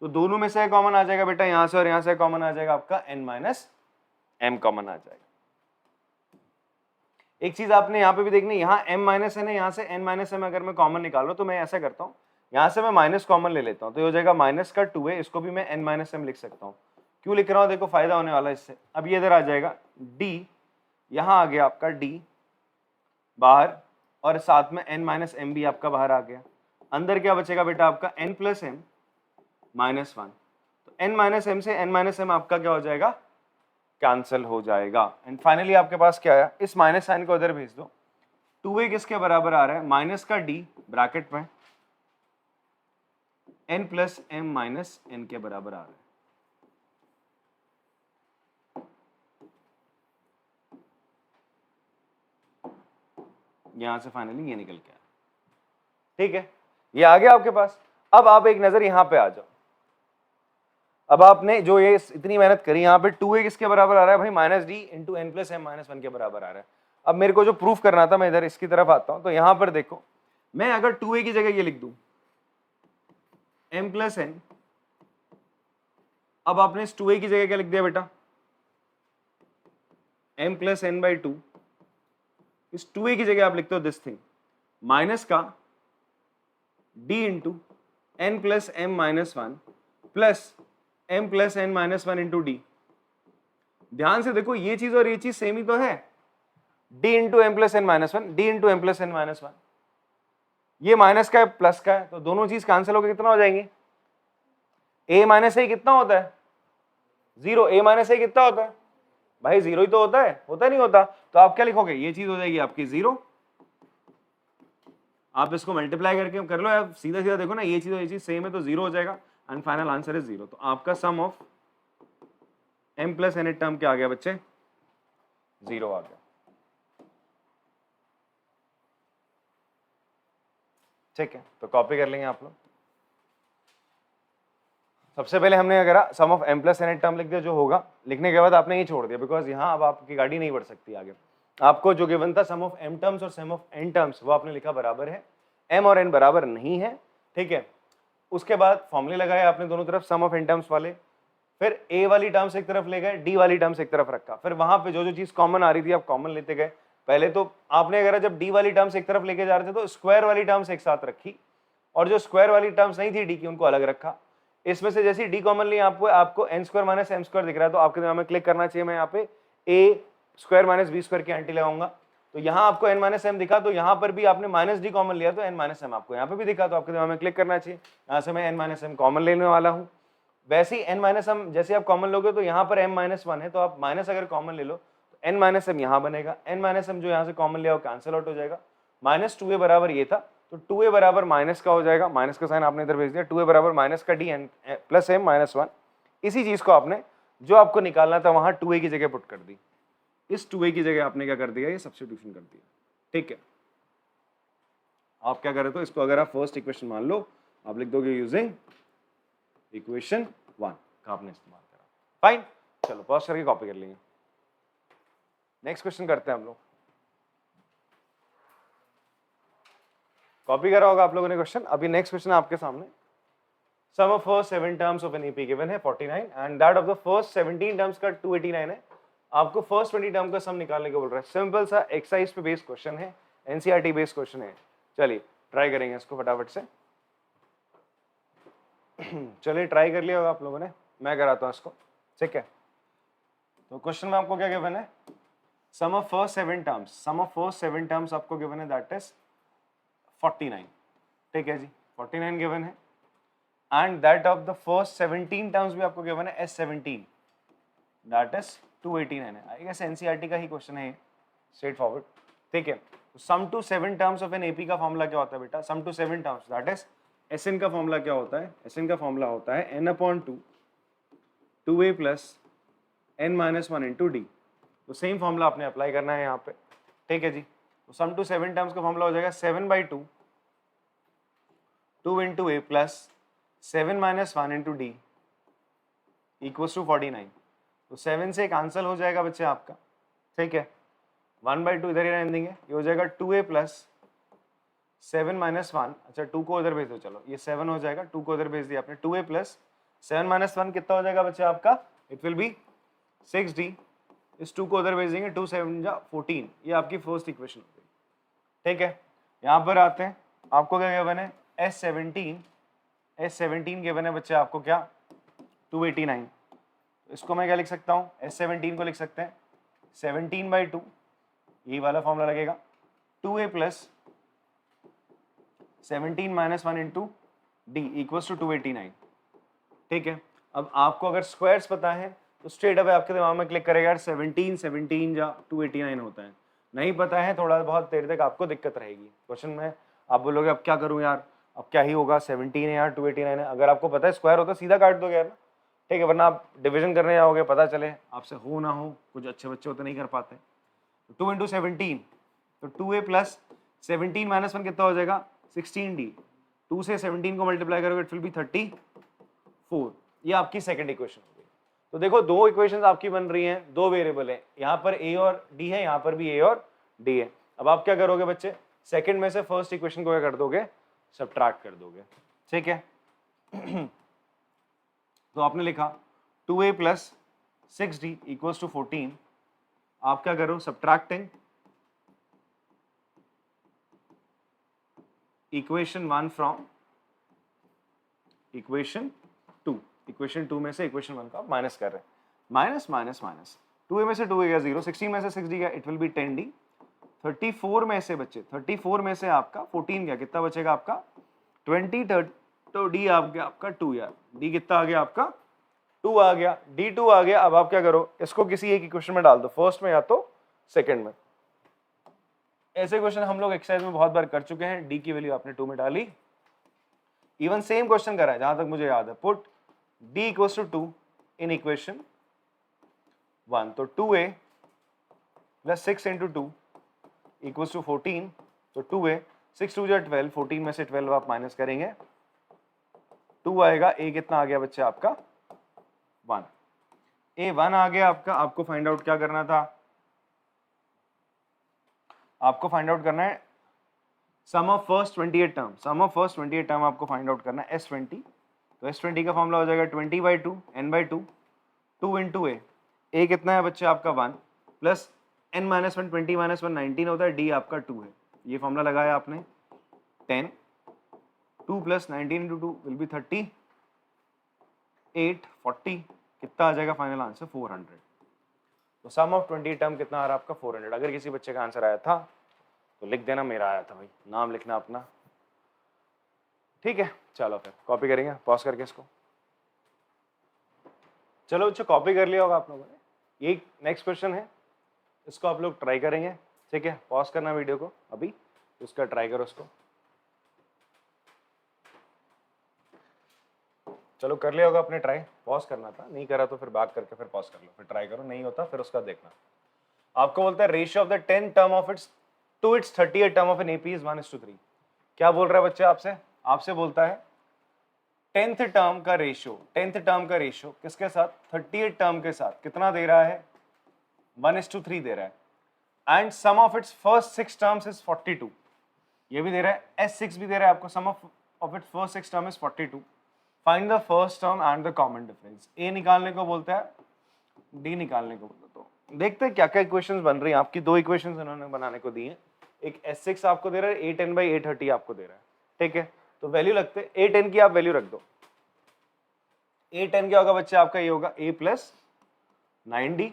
तो दोनों में से कॉमन आ जाएगा बेटा, यहां से और यहां से कॉमन आ जाएगा आपका n माइनस m कॉमन आ जाएगा। एक चीज आपने यहाँ पे भी देखनी, यहाँ m माइनस n है, यहाँ से n माइनस m अगर मैं कॉमन निकाल लो तो मैं ऐसा करता हूँ, यहाँ से मैं माइनस कॉमन ले लेता हूँ, तो ये हो जाएगा माइनस का 2a, इसको भी मैं n माइनस m लिख सकता हूँ। क्यों लिख रहा हूँ, देखो फायदा होने वाला है इससे। अब ये इधर आ जाएगा d, यहाँ आ गया आपका d बाहर, और साथ में n माइनस m भी आपका बाहर आ गया। अंदर क्या बचेगा बेटा आपका n प्लस m माइनस 1, तो n माइनस m से n माइनस m आपका क्या हो जाएगा, कैंसिल हो जाएगा। एंड फाइनली आपके पास क्या आया, इस माइनस साइन को इधर भेज दो, 2a किसके बराबर आ रहा है, माइनस का d ब्रैकेट में n plus m minus n के बराबर आ रहा है। यहां से फाइनली ये निकल के आया, ठीक है, ये आ गया आपके पास। अब आप एक नजर यहां पे आ जाओ, अब आपने जो ये इतनी मेहनत करी, यहाँ पे 2a किसके बराबर आ रहा है भाई, minus d into n plus m minus 1 के बराबर आ रहा है। अब मेरे को जो प्रूफ करना था, मैं इधर इसकी तरफ आता हूं, तो यहां पर देखो, मैं अगर 2a की जगह ये लिख दूं m प्लस एन, अब आपने इस 2a की जगह क्या लिख दिया बेटा, m प्लस एन बाई 2, इस 2a की जगह आप लिखते हो दिस थिंग, माइनस का d into n plus m minus 1 plus m plus N minus 1 into d. ध्यान से देखो, ये चीज और ये चीज सेम ही तो है, d into m plus N minus 1, d into m plus N minus 1, ये माइनस का है प्लस का है, तो दोनों चीज कैंसिल होकर कितना हो जाएंगे, a माइनस a कितना होता है, 0, a माइनस a कितना होता है भाई, 0 ही तो होता है, होता नहीं होता, तो आप क्या लिखोगे, ये चीज हो जाएगी आपकी 0, आप इसको मल्टीप्लाई करके कर लो यार, सीधा सीधा देखो ना, ये चीज सेम है तो 0 हो जाएगा, एंड फाइनल आंसर इज 0। तो आपका sum of m plus N term क्या आ गया बच्चे, 0 आ गया। ठीक है, तो कॉपी कर लेंगे आप लोग। सबसे पहले हमने अगर sum of m plus N term लिख दिया, जो होगा लिखने के बाद आपने ये छोड़ दिया, बिकॉज यहाँ अब आपकी गाड़ी नहीं बढ़ सकती आगे। आपको जो गिवन था सम ऑफ m टर्म्स और सम ऑफ n टर्म्स, वो आपने लिखा बराबर है, m और n बराबर नहीं है, ठीक है। उसके बाद फॉर्मूले लगाए आपने दोनों तरफ, सम ऑफ n टर्म्स वाले, फिर a वाली टर्म्स एक तरफ ले गए, d वाली टर्म्स एक तरफ रखा, फिर वहां पे जो जो चीज कॉमन आ रही थी आप कॉमन लेते गए। पहले तो आपने अगर जब d वाली टर्म्स एक तरफ लेके जा रहे थे तो स्क्वायर वाली टर्म्स एक साथ रखी, और जो स्क्वायर वाली टर्म्स नहीं थी d की उनको अलग रखा। इसमें से जैसे d कॉमन ली आपको n square minus m square दिख रहा है, तो आपके दिमाग में क्लिक करना चाहिए, मैं यहाँ पे a square minus b square की एंटी लगाऊंगा, तो यहाँ आपको n माइनस m दिखा, तो यहाँ पर भी आपने माइनस d कॉमन लिया तो n माइनस m आपको यहाँ पे भी दिखा, तो आपके दिमाग में क्लिक करना चाहिए, यहाँ से मैं n माइनस m कॉमन लेने वाला हूँ। वैसे ही n माइनस m जैसे आप कॉमन लोगे, तो यहाँ पर m माइनस 1 है, तो आप माइनस अगर कॉमन ले लो तो n माइनस m यहाँ बनेगा, n माइनस m जो यहाँ से कॉमन लिया वो कैंसिल आउट हो जाएगा। माइनस 2a बराबर ये था, तो 2a बराबर माइनस का हो जाएगा, माइनस का साइन आपने इधर भेज दिया, 2a बराबर माइनस का d n plus m minus 1। इसी चीज को आपने जो आपको निकालना था वहां 2a की जगह पुट कर दी, इस 2a की जगह आपने क्या कर दिया, ये सब्स्टिट्यूशन कर दिया, ठीक है। आप क्या करें, तो इसको अगर आप फर्स्ट इक्वेशन मान लो, आप लिख दोगे यूजिंग इक्वेशन 1 का आपने इस्तेमाल करा, फाइन। चलो पॉज करके कॉपी कर लेंगे, नेक्स्ट क्वेश्चन करते हैं हम लोग। कॉपी करा होगा आप लोगों ने क्वेश्चन। अभी नेक्स्ट क्वेश्चन आपके सामने, sum of first 7 terms of an AP given है 49 and that of the first 17 terms का 289 है। आपको फर्स्ट 20 टर्म का सम निकालने को बोल रहा है। सिंपल सा एक्सरसाइज पे बेस्ड क्वेश्चन है, एनसीईआरटी बेस्ड क्वेश्चन है। चलिए ट्राई करेंगे इसको फटाफट से। चलिए ट्राई कर लिया होगा आप लोगों ने, मैं कराता हूँ इसको, ठीक है। तो क्वेश्चन में आपको क्या गिवन है, sum of first 7 terms, sum of first 7 terms आपको गिवन है दैट इज 49, ठीक है जी, 49 गिवन है and that of the first 17 terms भी आपको गिवन है S17 दैट इज 289 है। आई गेस एनसीईआरटी का ही क्वेश्चन है, स्ट्रेट फॉरवर्ड। ठीक है, sum to 7 terms of an AP का फॉर्मूला क्या होता है बेटा? Sum to 7 terms, that is SN का फॉर्मूला क्या होता है? एसएन का फॉर्मूला होता है n/2 2a plus n-1 into d. तो सेम फॉर्मूला आपने अप्लाई करना है यहाँ पे। ठीक है जी, तो सम टू 7 टर्म्स का फॉर्मूला हो जाएगा 7/2 2 into a plus 7-1 into d equals to 49। तो 7 से कैंसिल हो जाएगा बच्चे आपका। ठीक है, 1/2 इधर ही रहने देंगे, ये हो जाएगा 2a प्लस 7-1। अच्छा 2 को उधर भेज दो, चलो ये 7 हो जाएगा, 2 को उधर भेज दिया आपने। 2a प्लस 7-1 कितना हो जाएगा बच्चे आपका? It will B 6d। इस 2 को उधर भेज देंगे, 2 7 जा 14। ये आपकी फर्स्ट इक्वेशन हो गई। ठीक है, यहाँ पर आते हैं, आपको क्या गिवन है? S17 गिवन है बच्चे आपको क्या? 289। इसको मैं क्या लिख सकता हूँ? S17 को लिख सकते हैं 17/2, यही वाला फॉर्मूला लगेगा, 2a plus 17-1 into d equals to 289। ठीक है, अब आपको अगर स्क्वायर्स पता है तो स्ट्रेट अवे आपके दिमाग में क्लिक करेगा यार 17 या 289 होता है। नहीं पता है, थोड़ा बहुत देर तक आपको दिक्कत रहेगी क्वेश्चन में, आप बोलोगे अब क्या करूं यार, अब क्या ही होगा, 17 है यार 289 है। अगर आपको पता है स्क्वायर होता है सीधा काट दोगे यार ना। ठीक है, वरना आप डिवीजन करने जाओगे, पता चले आपसे हो ना हो, कुछ अच्छे बच्चे होते नहीं कर पाते। 2 इंटू 17 तो 2a प्लस 17-1 कितना हो जाएगा? 16d। 2 से 17 को मल्टीप्लाई करोगे इट विल बी 34। ये आपकी सेकंड इक्वेशन हो गई। तो देखो दो इक्वेशंस आपकी बन रही हैं, दो वेरिएबल है, यहाँ पर a और d है, यहाँ पर भी a और d है। अब आप क्या करोगे बच्चे? सेकंड में से फर्स्ट इक्वेशन को क्या कर दोगे? सब्ट्रैक्ट कर दोगे। ठीक है तो आपने लिखा 2a plus 6d equals to 14। आप क्या करो? Subtracting equation 1 from equation 2। Equation 2 में से इक्वेशन 1 का माइनस कर रहे हैं, माइनस माइनस माइनस, 2a में से 2a गया 0, 16 में से 6d गया, इट विल बी 10d। 34 में से बच्चे, 34 में से आपका 14 गया, कितना बचेगा आपका? 20। तो d आ गया आपका 2 यार, d कितना आ गया आपका? 2 आ गया, d2 आ गया। अब आप क्या करो? इसको किसी एक इक्वेशन में डाल दो, फर्स्ट में या तो सेकंड में। ऐसे क्वेश्चन हम लोग एक्सरसाइज में बहुत बार कर चुके हैं। d की वैल्यू आपने 2 में डाली, इवन सेम क्वेश्चन करा है जहां तक मुझे याद है, put d equals to 2 in equation 1। तो 2a plus 6 into 2 equals to 14। तो 2a 6 2 12, 14 में से 12 आप माइनस करेंगे, 2 आएगा। a कितना आ गया बच्चे आपका? 1। a 1 आ गया आपका। आपको फाइंड आउट क्या करना था? आपको फाइंड आउट करना है sum of first 28 term. Sum of first 28 term आपको फाइंड आउट करना है S20। तो S20 का फॉर्मूला हो जाएगा 20/2 n/2 2 इंटू a कितना है बच्चे आपका? 1 प्लस n-1 20-1 19 होता है, d आपका 2 है। ये फॉर्मूला लगाया आपने 10, 2 प्लस 19 इंटू 2 विल बी 38, 40। कितना आ जाएगा फाइनल आंसर? 400। तो सम ऑफ 20 टर्म कितना आ रहा है आपका? 400। अगर किसी बच्चे का आंसर आया था तो लिख देना मेरा आया था भाई, नाम लिखना अपना। ठीक है, चलो फिर कॉपी करेंगे, पॉज करके इसको। चलो बच्चों कॉपी कर लिया होगा आप लोगों ने। ये नेक्स्ट क्वेश्चन है, इसको आप लोग ट्राई करेंगे। ठीक है, पॉज करना वीडियो को अभी, उसका ट्राई करो उसको। चलो कर लिया होगा आपने ट्राई, पॉज करना था, नहीं करा तो फिर बैक करके फिर पॉज कर लो, फिर ट्राई करो, नहीं होता फिर उसका देखना। आपको बोलता है ratio of the 10 term of its to its 38 term of an AP is 1:3। क्या बोल रहा है बच्चे आपसे? आपसे बोलता है 10th टर्म का रेशियो, 10th टर्म का रेशियो किसके साथ? 38 टर्म के साथ कितना दे रहा है? 1:3 दे रहा है। And sum of its first 6 terms is 42। ये भी दे रहा है, S6 भी दे रहा है आपको, sum of its first 6 term is 42। Find the first term and the common difference. A निकालने को बोलता है, डी निकालने को बोलता है। तो देखते हैं क्या क्या इक्वेशंस बन रही हैं आपकी। दो इक्वेशंस इन्होंने बनाने को दी हैं। एक S6 आपको दे रहा है, A10/A30 आपको दे रहा है। ठीक है, तो वैल्यू लगते हैं, A10 की आप वैल्यू रख दो। A10 क्या होगा बच्चे आपका? ये होगा a प्लस 9d।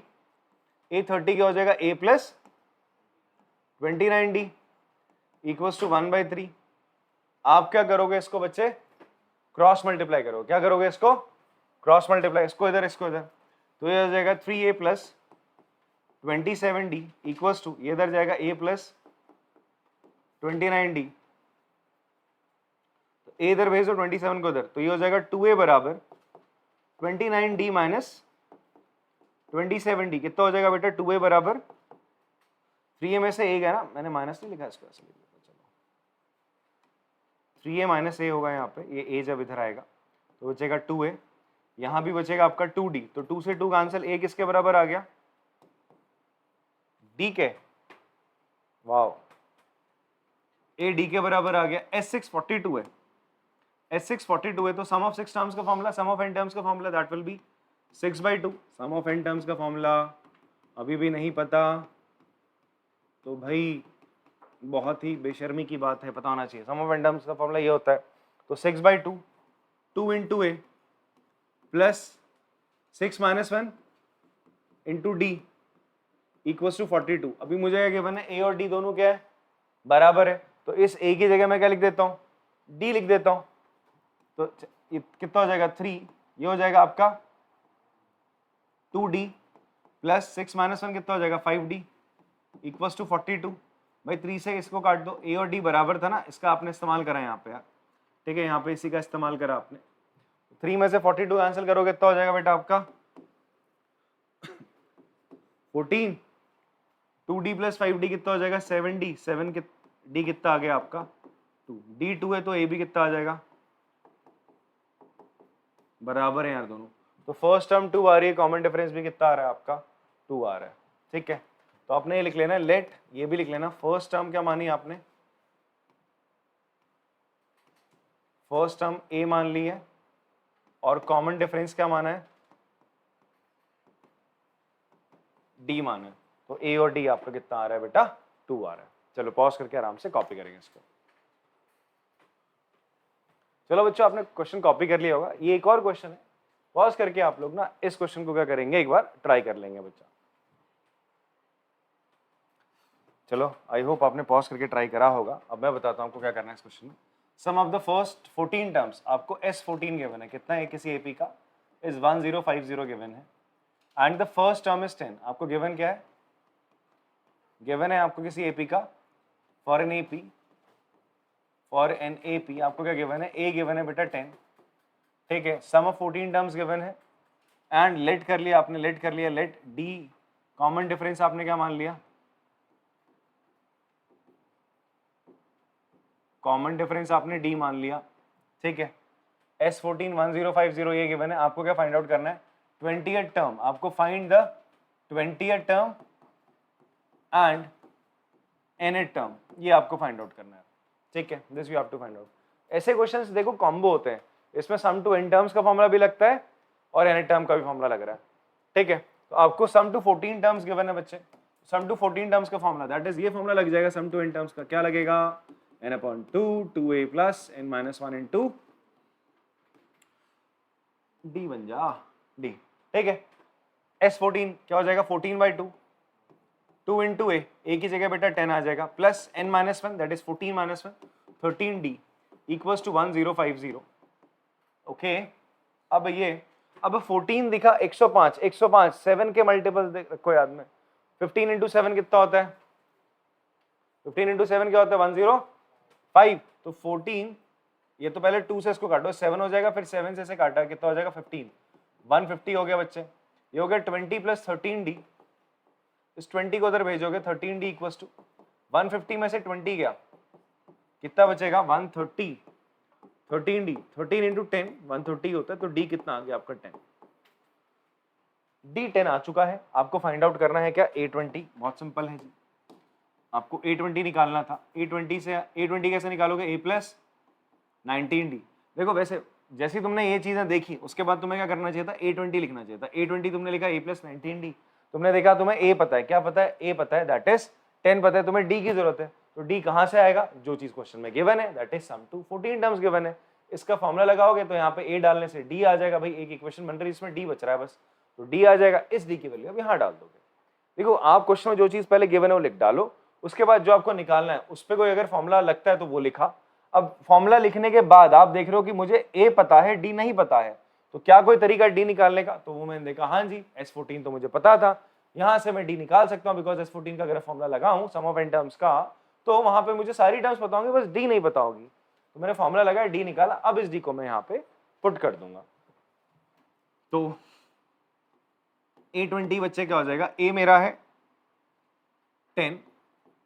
A30 क्या हो जाएगा? a plus 29d equals to 1/3। आप क्या करोगे इसको बच्चे? क्रॉस मल्टीप्लाई करोगे। क्या करोगे इसको? क्रॉस मल्टीप्लाई, इसको इधर इसको इधर, तो ये हो जाएगा 3a plus 27D equals to, ये इधर जाएगा A प्लस 29D, तो A इधर भेज दो 27 को इधर, तो ये हो जाएगा 2A बराबर 29D माइनस 27D। कितना हो जाएगा बेटा? 2A बराबर 3A में से A गया ना, मैंने माइनस नहीं लिखा इसको, ऐसे लिख लिया, चलो 3A माइनस A होगा यहाँ पे, ये A जब इधर आएगा तो बचेगा 2A, यहाँ भी बचेगा आपका 2D, तो 2 से 2 कैंसिल, A किसके बराबर आ गया? D के, वाओ, A D के बराबर आ गया। S6 42 है, S6 42 है, तो सम ऑफ 6 टर्म्स का formula, sum of n terms का formula that will be 6/2। Sum of n terms का फॉर्मूला अभी भी नहीं पता तो भाई बहुत ही बेशर्मी की बात है, पता होना चाहिए। सम ऑफ n टर्म्स का फॉर्मूला ये होता है, तो 6/2 2 into A plus 6 minus 1 into D equals to 42। अभी मुझे क्या गिवन है? A और D दोनों क्या है? बराबर है, तो इस A की जगह मैं क्या लिख देता हूँ? D लिख देता हूँ, तो कितना हो जाएगा? 3, ये हो जाएगा आपका 2D प्लस 6 माइनस 1 कितना हो जाएगा? 5D equals to 42। भाई 3 से इसको काट दो, A और D बराबर था ना, इसका आपने इस्तेमाल करा यहाँ पे यार, ठीक है, यहाँ पे इसी का इस्तेमाल करा आपने। 3 में से 42 कैंसिल करोगे कितना हो जाएगा बेटा आपका? 14। 2D प्लस 5D कितना हो जाएगा? 7D। 7D कितना आ गया आपका? 2। D 2 है तो A भी कितना आ जाएगा? बराबर है यार दोनों, तो फर्स्ट टर्म 2 आ रही है, कॉमन डिफरेंस भी कितना आ रहा है आपका? 2 आ रहा है, ठीक है। तो आपने ये लिख लेना है, लेट, ये भी लिख लेना, फर्स्ट टर्म क्या मानी आपने? फर्स्ट टर्म A मान ली है, और कॉमन डिफरेंस क्या माना है? D माना है, तो A और D आपका कितना आ रहा है बेटा? 2 आ रहा है। चलो पॉज करके आराम से कॉपी करेंगे इसको। चलो बच्चों, आपने क्वेश्चन कॉपी कर लिया होगा, ये एक और क्वेश्चन है, पॉज करके आप लोग ना इस क्वेश्चन को क्या करेंगे, एक बार ट्राई कर लेंगे बच्चा। चलो आई होप आपने पॉज करके ट्राई करा होगा। अब मैं बताता हूँ आपको क्या करना है इस क्वेश्चन में। सम ऑफ द फर्स्ट 14 टर्म्स, आपको S14 गिवन है, कितना है किसी AP का? इज 1050 गिवन है, and the first term is 10। आपको गिवन क्या है? गिवन है आपको किसी AP का, for n AP, for n AP आपको क्या गिवन है? A गिवन है बेटा 10, ठीक है। सम ऑफ 14 टर्म्स गिवन है, एंड लेट कर लिया आपने, लेट कर लिया, लेट D कॉमन डिफरेंस आपने क्या मान लिया? कॉमन डिफरेंस आपने D मान लिया, ठीक है। S14 1050 ये गिवन है, आपको क्या फाइंड आउट करना है? 20th टर्म, आपको find the 20th term and nth term, ये आपको फाइंड आउट करना है, ठीक है। This you have to find out. ऐसे क्वेश्चंस देखो कॉम्बो होते हैं, इसमें सम टू n टर्म्स का फॉर्मूला भी लगता है और nth टर्म का भी फॉर्मूला लग रहा है, ठीक है। तो आपको सम टू 14 टर्म्स गिवन है बच्चे, सम टू 14 टर्म्स का फॉर्मूला, दैट इज ये फॉर्मूला लग जाएगा सम टू n टर्म्स का। क्या लगेगा? n/2 2a plus n-1 into D बन जा D, ठीक है। S14 क्या हो जाएगा? 14/2, 2 इंटू A की जगह बेटा 10 आ जाएगा, plus n-1 that is 14 minus 1 13D equals to 1050, okay. अब ये, अब 14 दिखा 105, 105 7 के मल्टीपल रखो याद में। 15 इंटू 7 कितना होता है? 15 इंटू 7 क्या होता है? 105। तो 14, ये तो पहले 2 से इसको काटो, 7 हो जाएगा, फिर 7 से इसे काटा, कितना हो जाएगा? 15, 150 हो गया बच्चे। ये हो गया 20 प्लस 13D, इस 20 को उधर भेजोगे, 13D इक्वल्स टू 150 में से 20 गया, कितना बचेगा? 130। 13D, 13 इंटू 10 130 होता है, तो D कितना आ गया आपका? 10। D 10 आ चुका है। आपको फाइंड आउट करना है क्या? A20। बहुत सिंपल है जी, आपको A20 निकालना था। A20 से A20 कैसे निकालोगे? A plus 19D। देखो वैसे जैसे तुमने ये चीजें देखी, उसके बाद तुम्हें क्या करना चाहिए था? A20 लिखना चाहिए था। A20 तुमने लिखा A प्लस 19D, तुमने देखा तुम्हें A पता है, क्या पता है? A पता है, दैट इज 10 पता है, तुम्हें D की जरूरत है, तो D कहां से आएगा? जो चीज क्वेश्चन में गिवन है, that is sum to 14 terms given है। इसका फॉर्मूला लगाओगे तो यहाँ पे A डालने से D आ जाएगा। भाई एक इक्वेशन बन रही है, इसमें D बच रहा है बस, तो D आ जाएगा। इस D की वैल्यू अब यहाँ डाल दोगे। देखो आप क्वेश्चन में जो चीज पहले गिवन है वो लिख डालो, उसके बाद जो आपको निकालना है उस पर कोई अगर फॉर्मूला लगता है तो वो लिखा। अब फॉर्मूला लिखने के बाद आप देख रहे हो कि मुझे A पता है, D नहीं पता है, तो क्या कोई तरीका D निकालने का? तो वो मैंने देखा, हाँ जी S14 तो मुझे पता था, यहां से मैं डी निकाल सकता हूं बिकॉज S14 का अगर फॉर्मूला लगाऊं सम ऑफ n टर्म्स का, तो वहां पे मुझे सारी टर्म्स पता होंगी, बस डी नहीं पता होगी। तो मैंने फॉर्मूला लगाया, डी निकाला, अब इस डी को मैं यहाँ पे पुट कर दूंगा। तो A20 बच्चे क्या हो जाएगा, ए मेरा है 10,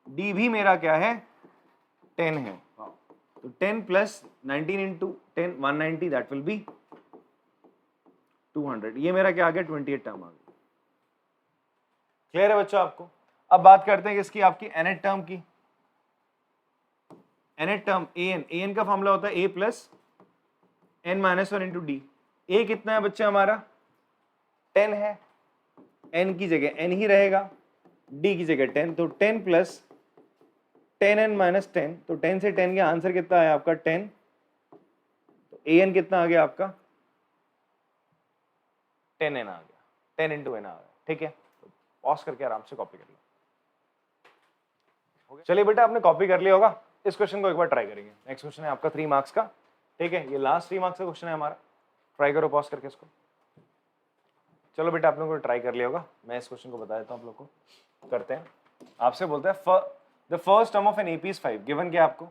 डी भी मेरा क्या है 10 है। तो 10 plus 19 into 10 190 that will B 200। ये मेरा क्या आ गया 28 टर्म आ गया। क्लियर है बच्चों आपको? अब बात करते हैं किसकी, आपकी nth टर्म की। nth टर्म an का फॉर्मूला होता है a plus n minus 1 into D. A कितना है बच्चे हमारा 10 है, n की जगह n ही रहेगा, d की जगह 10, तो 10 प्लस 10n माइनस 10, तो 10 से 10 का आंसर कितना है आपका 10, तो an कितना आ गया आपका 10n आ गया, 10 इंटू n आ गया। ठीक है, पॉज करके आराम से कॉपी कर लो। चलिए बेटा आपने कॉपी कर लिया होगा, इस क्वेश्चन को एक बार ट्राई करेंगे। नेक्स्ट क्वेश्चन है आपका 3 मार्क्स का, ठीक है, ये लास्ट 3 मार्क्स का क्वेश्चन है हमारा। ट्राई करो पॉज करके इसको। चलो बेटा आप लोगों को ट्राई कर लिया होगा, मैं इस क्वेश्चन को बता देता हूँ आप लोग को। करते हैं, आपसे बोलते हैं the first term of an AP is 5। Given क्या आपको,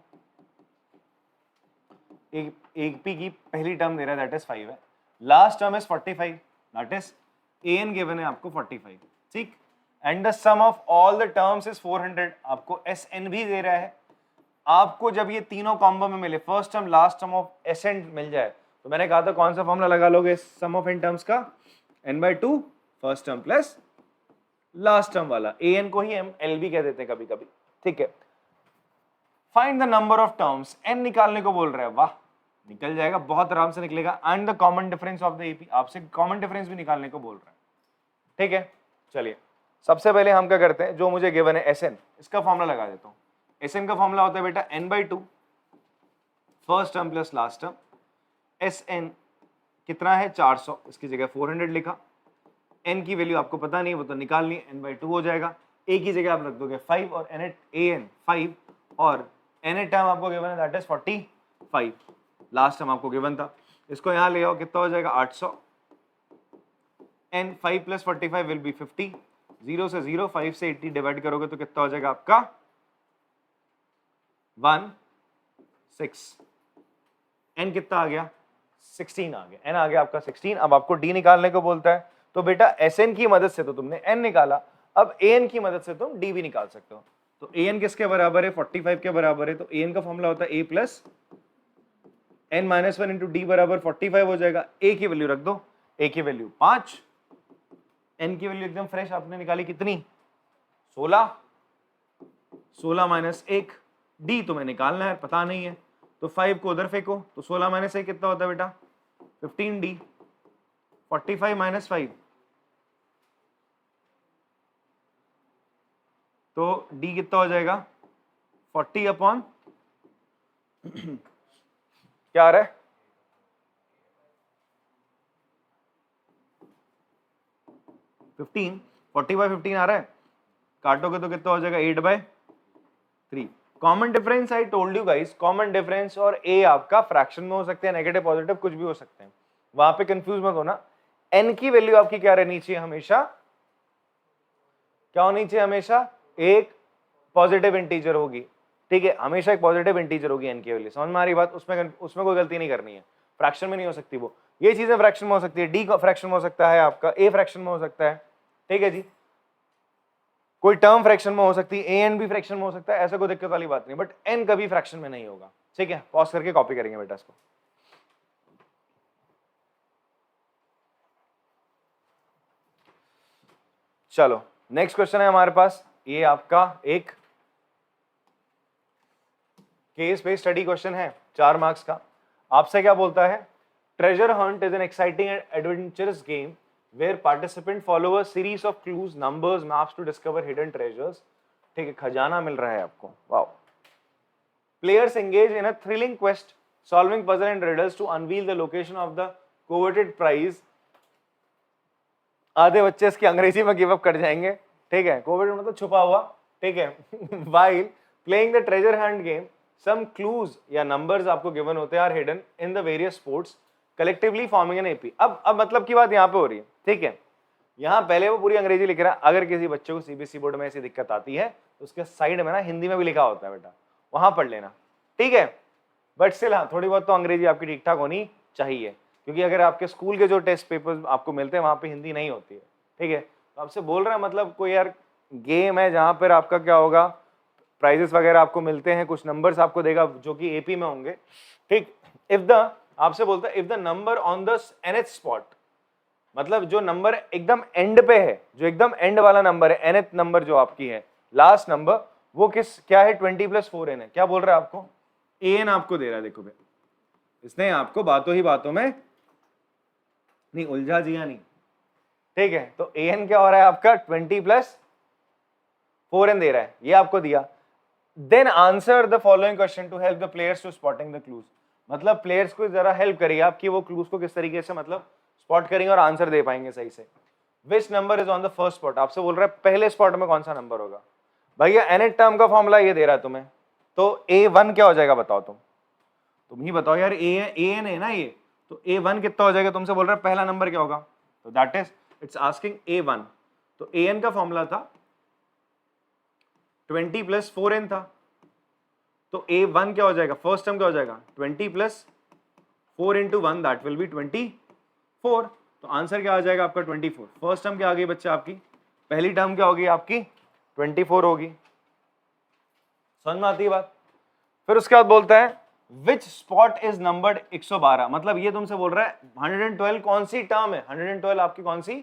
एपी की पहली टर्म दे रहा है दैट इज 5 है, last term is 45 that is an given है आपको 45, ठीक, and the sum of all the terms is 400, आपको Sn भी दे रहा है। आपको जब ये तीनों कॉम्बो में मिले, first term last term of Sn मिल जाए, तो मैंने कहा था कौन सा फॉर्मूला लगा लोगे सम ऑफ n टर्म्स का, n/2 first term plus last term वाला, an को ही हम l भी कह देते हैं कभी कभी, ठीक है। Find the number of terms, n निकालने को बोल रहा है, वाह निकल जाएगा, बहुत आराम से निकलेगा। And the common difference of the AP, आपसे कॉमन डिफरेंस भी निकालने को बोल रहा है, ठीक है। चलिए सबसे पहले हम क्या करते हैं, जो मुझे गिवन है Sn, इसका फॉर्मूला लगा देता हूँ। Sn का फॉर्मूला होता है बेटा n/2 first term plus last term. Sn कितना है 400, इसकी जगह 400 लिखा। n की वैल्यू आपको पता नहीं, वो तो निकालनी है, n/2 हो जाएगा। a की जगह आप रख दोगे 5 और an 5 और n टर्म आपको गिवन है दैट इज 45, लास्ट टर्म आपको गिवन था। इसको यहाँ ले आओ, कितना हो जाएगा 800। n 5 प्लस 45 विल बी 50, 0 से 0, 5 से 80 डिवाइड करोगे तो कितना हो जाएगा आपका 16। n कितना आ गया 16 आ गया, n आ गया आपका 16। अब आपको d निकालने को बोलता है, तो बेटा Sn की मदद से तो तुमने n निकाला, अब an की मदद से तुम d भी निकाल सकते हो। तो an किसके बराबर है 45 के बराबर है, तो an का फॉर्मूला होता है a plus n minus 1 into D बराबर 45 हो जाएगा। a की वैल्यू रख दो, a की वैल्यू 5, n की वैल्यू एकदम फ्रेश आपने निकाली कितनी 16, 16 माइनस 1, d तुम्हें निकालना है पता नहीं है, तो 5 को उधर फेंको, तो 16 माइनस 1 कितना होता है बेटा 15d, 45 माइनस 5, तो d कितना हो जाएगा 40 अपॉन क्या आ रहा है 15, 40/15 आ रहा है, काटोगे तो कितना हो जाएगा 8/3। Common difference I told you guys, common difference और a आपका फ्रैक्शन में हो सकते हैं, नेगेटिव पॉजिटिव कुछ भी हो सकते हैं, वहां पे कंफ्यूज मत होना। n की वैल्यू आपकी क्या रहनी चाहिए हमेशा, क्या होनी चाहिए हमेशा, एक पॉजिटिव इंटीजर होगी, ठीक है, हमेशा एक पॉजिटिव इंटीजर होगी n की वैल्यू। समझ में आ रही बात, उसमें कोई गलती नहीं करनी है, फ्रैक्शन में नहीं हो सकती वो, ये चीजें फ्रैक्शन में हो सकती है, d फ्रैक्शन में हो सकता है आपका, a फ्रैक्शन में हो सकता है, ठीक है जी, कोई टर्म फ्रैक्शन में हो सकती है, an भी फ्रैक्शन में हो सकता है, ऐसा कोई दिक्कत वाली बात नहीं, बट n कभी फ्रैक्शन में नहीं होगा, ठीक है। पॉज करके कॉपी करेंगे बेटा इसको। चलो नेक्स्ट क्वेश्चन है हमारे पास, ये आपका एक केस बेस्ड स्टडी क्वेश्चन है 4 मार्क्स का। आपसे क्या बोलता है, treasure Hunt is an exciting and adventurous game where participant follow a series of clues, numbers, maps to discover hidden treasures। ठीक है, खजाना मिल रहा है आपको, wow. Players engage in a thrilling quest, solving puzzle and riddles to unveil the location of the coveted prize। आधे बच्चे इसकी अंग्रेजी में गिव अप कर जाएंगे, ठीक है, कोविड मतलब छुपा हुआ, ठीक है। While playing the treasure hunt game, some clues या numbers आपको given होते हैं are hidden in the various spots, collectively forming an AP. अब मतलब की बात यहाँ पे हो रही है, ठीक है, यहाँ पहले वो पूरी अंग्रेजी लिख रहा है। अगर किसी बच्चे को सीबीएसई बोर्ड में ऐसी दिक्कत आती है तो उसके साइड में ना हिंदी में भी लिखा होता है बेटा, वहां पढ़ लेना, ठीक है। बट स्टिल हाँ, थोड़ी बहुत तो अंग्रेजी आपकी ठीक ठाक होनी चाहिए, क्योंकि अगर आपके स्कूल के जो टेस्ट पेपर आपको मिलते हैं वहां पे हिंदी नहीं होती है, ठीक है। तो आपसे बोल रहे हैं मतलब कोई यार गेम है जहां पर आपका क्या होगा, प्राइजेस वगैरह आपको मिलते हैं, कुछ नंबर्स आपको देगा जो कि एपी में होंगे, ठीक। इफ द आपसे बोलता है if the number on the NH spot, मतलब जो नंबर एकदम एंड पे है, जो एकदम एंड वाला नंबर है, एनएथ नंबर जो आपकी है, लास्ट नंबर, वो किस क्या है, 20+4n है। क्या बोल रहा है आपको, an आपको दे रहा है। देखो भाई इसने आपको बातों ही बातों में नहीं उलझा जिया नहीं, ठीक है। तो an क्या हो रहा है आपका 20+4n दे रहा है, ये आपको दिया। Then answer the following question to help the players to spotting the clues, मतलब प्लेयर्स को जरा हेल्प करिए आपकी, वो क्लूज को किस तरीके से मतलब स्पॉट करेंगे और आंसर दे पाएंगे सही से। Which number is on the first spot, आपसे बोल रहा है पहले स्पॉट में कौन सा नंबर होगा। भैया एनएट टर्म का फॉर्मूला ये दे रहा है तुम्हें, तो A1 क्या हो जाएगा बताओ, तुम ही बताओ यार, AN है ना ये, तो A1 कितना हो जाएगा, तुमसे बोल रहा है पहला नंबर क्या होगा, तो that is it's asking A1। तो AN का फॉर्मूला था 20+4n था, तो A1 क्या हो जाएगा, फर्स्ट टर्म क्या हो जाएगा 20+4 into 1 दैट विल बी 24। तो आंसर क्या आ जाएगा आपका 24। फर्स्ट टर्म क्या आ गई बच्चा आपकी, पहली टर्म क्या होगी आपकी 24 होगी। समझ में आती है बात। फिर उसके बाद बोलता है विच स्पॉट इज नंबर्ड 112, मतलब ये तुमसे बोल रहा है 112 कौन सी टर्म है, 112 आपकी कौन सी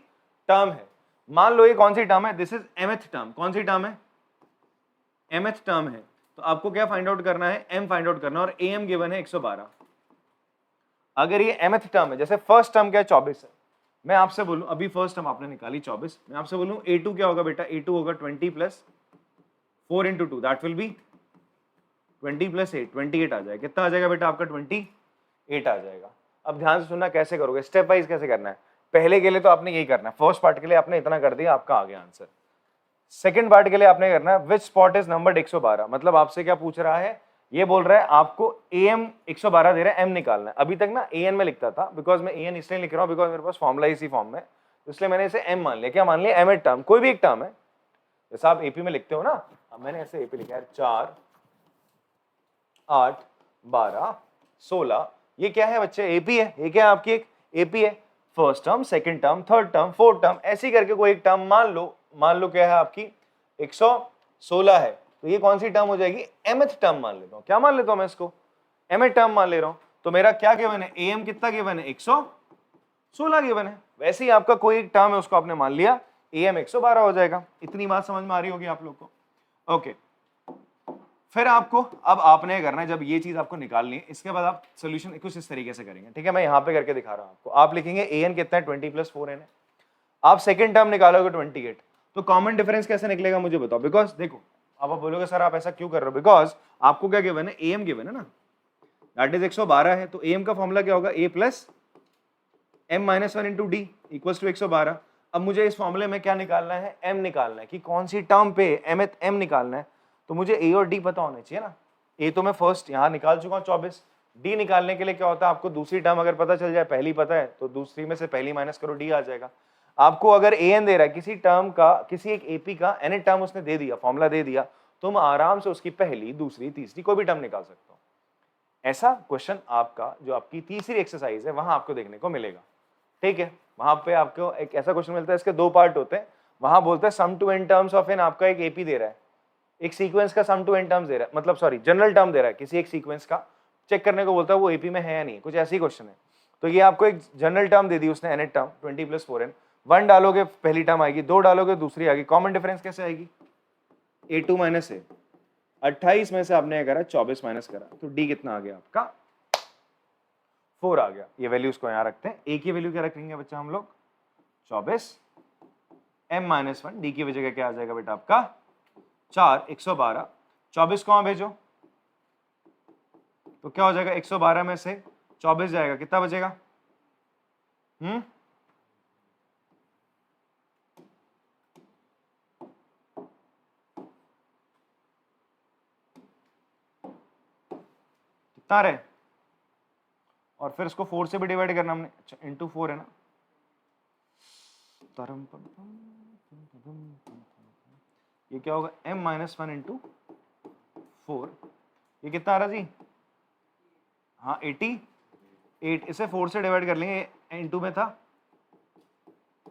टर्म है। मान लो ये कौन सी टर्म है, दिस इज mth टर्म, कौन सी टर्म है, mth टर्म है। तो आपको क्या फाइंड आउट करना है, m फाइंड आउट करना, और am गिवन है 112। अगर ये mth टर्म है, जैसे फर्स्ट टर्म क्या है 24 है, मैं आपसे बोलूं अभी फर्स्ट टर्म आपने निकाली 24, मैं आपसे बोलूं A2 क्या होगा बेटा, A2 होगा 20+4 into 2 दैट विल बी 20+8, 28 आ जाएगा। कितना आ जाएगा बेटा आपका 28 आ जाएगा। अब ध्यान से सुनना कैसे करोगे, स्टेप वाइज कैसे करना है। पहले के लिए तो आपने यही करना है, फर्स्ट पार्ट के लिए आपने इतना कर दिया, आपका आ गया आंसर। सेकंड पार्ट के लिए आपने करना है विच स्पॉट इज नंबर्ड 112, मतलब आपसे क्या पूछ रहा है, ये बोल रहा है आपको AM 112 दे रहा है, M निकालना है। अभी तक ना AN में लिखता था, बिकॉज मैं AN इसलिए लिख रहा हूँ बिकॉज मेरे पास फॉर्मुला इसी फॉर्म में, इसलिए मैंने इसे M मान लिया। क्या मान लिया, mth टर्म, कोई भी एक टर्म है, जैसे आप AP में लिखते हो ना, अब मैंने ऐसे AP लिखा है 4 8 12 16, ये क्या है बच्चे, AP है, ये क्या है आपकी एक AP है। First term, second term, third term, fourth term, ऐसी करके कोई एक टर्म मान लो क्या है आपकी 116 है, तो ये कौन सी टर्म हो जाएगी, mth टर्म मान लेता हूं। क्या मान लेता हूं मैं इसको, mth टर्म मान ले रहा हूं। तो मेरा क्या गिवन है, AM कितना गिवन है 116 गिवन है। वैसे ही आपका कोई एक टर्म है उसको आपने मान लिया, AM 112 हो जाएगा। इतनी बात समझ में आ रही होगी आप लोग को, ओके। फिर आपको अब आपने करना है, जब ये चीज आपको निकालनी है, इसके बाद आप सोल्यूशन कुछ इस तरीके से करेंगे, ठीक है। मैं यहां पे करके दिखा रहा हूं आपको। आप लिखेंगे AN कितना है 20+4n है, आप सेकंड टर्म निकालोगे 28, तो कॉमन डिफरेंस कैसे निकलेगा मुझे बताओ। बिकॉज देखो अब आप बोलोगे सर आप ऐसा क्यों कर रहे हो, बिकॉज आपको क्या गिवन है, AM गिवन है ना, दैट इज 112 है, तो AM का फॉर्मूला क्या होगा, A+M-1 into D equals to 112। अब मुझे इस फॉर्मूले में क्या निकालना है, M निकालना है, कि कौन सी टर्म पे M निकालना है। तो मुझे A और D पता होने चाहिए ना। A तो मैं फर्स्ट यहाँ निकाल चुका हूँ 24, D निकालने के लिए क्या होता है, आपको दूसरी टर्म अगर पता चल जाए, पहली पता है तो दूसरी में से पहली माइनस करो, D आ जाएगा। आपको अगर AN दे रहा है किसी टर्म का, किसी एक AP का nth टर्म उसने दे दिया, फॉर्मूला दे दिया, तुम आराम से उसकी पहली, दूसरी, तीसरी कोई भी टर्म निकाल सकते हो। ऐसा क्वेश्चन आपका जो आपकी तीसरी एक्सरसाइज है वहां आपको देखने को मिलेगा, ठीक है। वहां पे आपको एक ऐसा क्वेश्चन मिलता है, इसके दो पार्ट होते हैं। वहां बोलते हैं sum to N terms of N, आपका एक AP दे रहा है, एक सीक्वेंस का सम टू एन टर्म्स दे रहा है, मतलब सॉरी जनरल टर्म दे रहा है किसी एक सीक्वेंस का, चेक करने को बोलता है वो AP में है या नहीं, कुछ ऐसी क्वेश्चन है। तो ये आपको एक जनरल टर्म दे दी उसने, nth टर्म 20+4n, 1 डालोगे पहली टर्म आएगी, 2 डालोगे दूसरी आएगी। कॉमन डिफरेंस कैसे आएगी, A2 माइनस A, 28 में से आपने करा 24 माइनस करा, तो D कितना आ गया आपका 4 आ गया। ये वैल्यूज को यहाँ रखते हैं। A की वैल्यू क्या रखेंगे बच्चा हम लोग 24, M-1, D की जगह क्या आ जाएगा बेटा आपका 4, 112, 24 को वहां भेजो तो क्या हो जाएगा, 112 में से 24 जाएगा, कितना बचेगा, कितना रहे, और फिर इसको 4 से भी डिवाइड करना हमने, अच्छा इंटू 4 है ना, तरम पम पम, ये क्या होगा m माइनस 1 इंटू 4, ये कितना आ रहा जी? हाँ 88, इसे 4 से डिवाइड कर लेंगे, इंटू में था,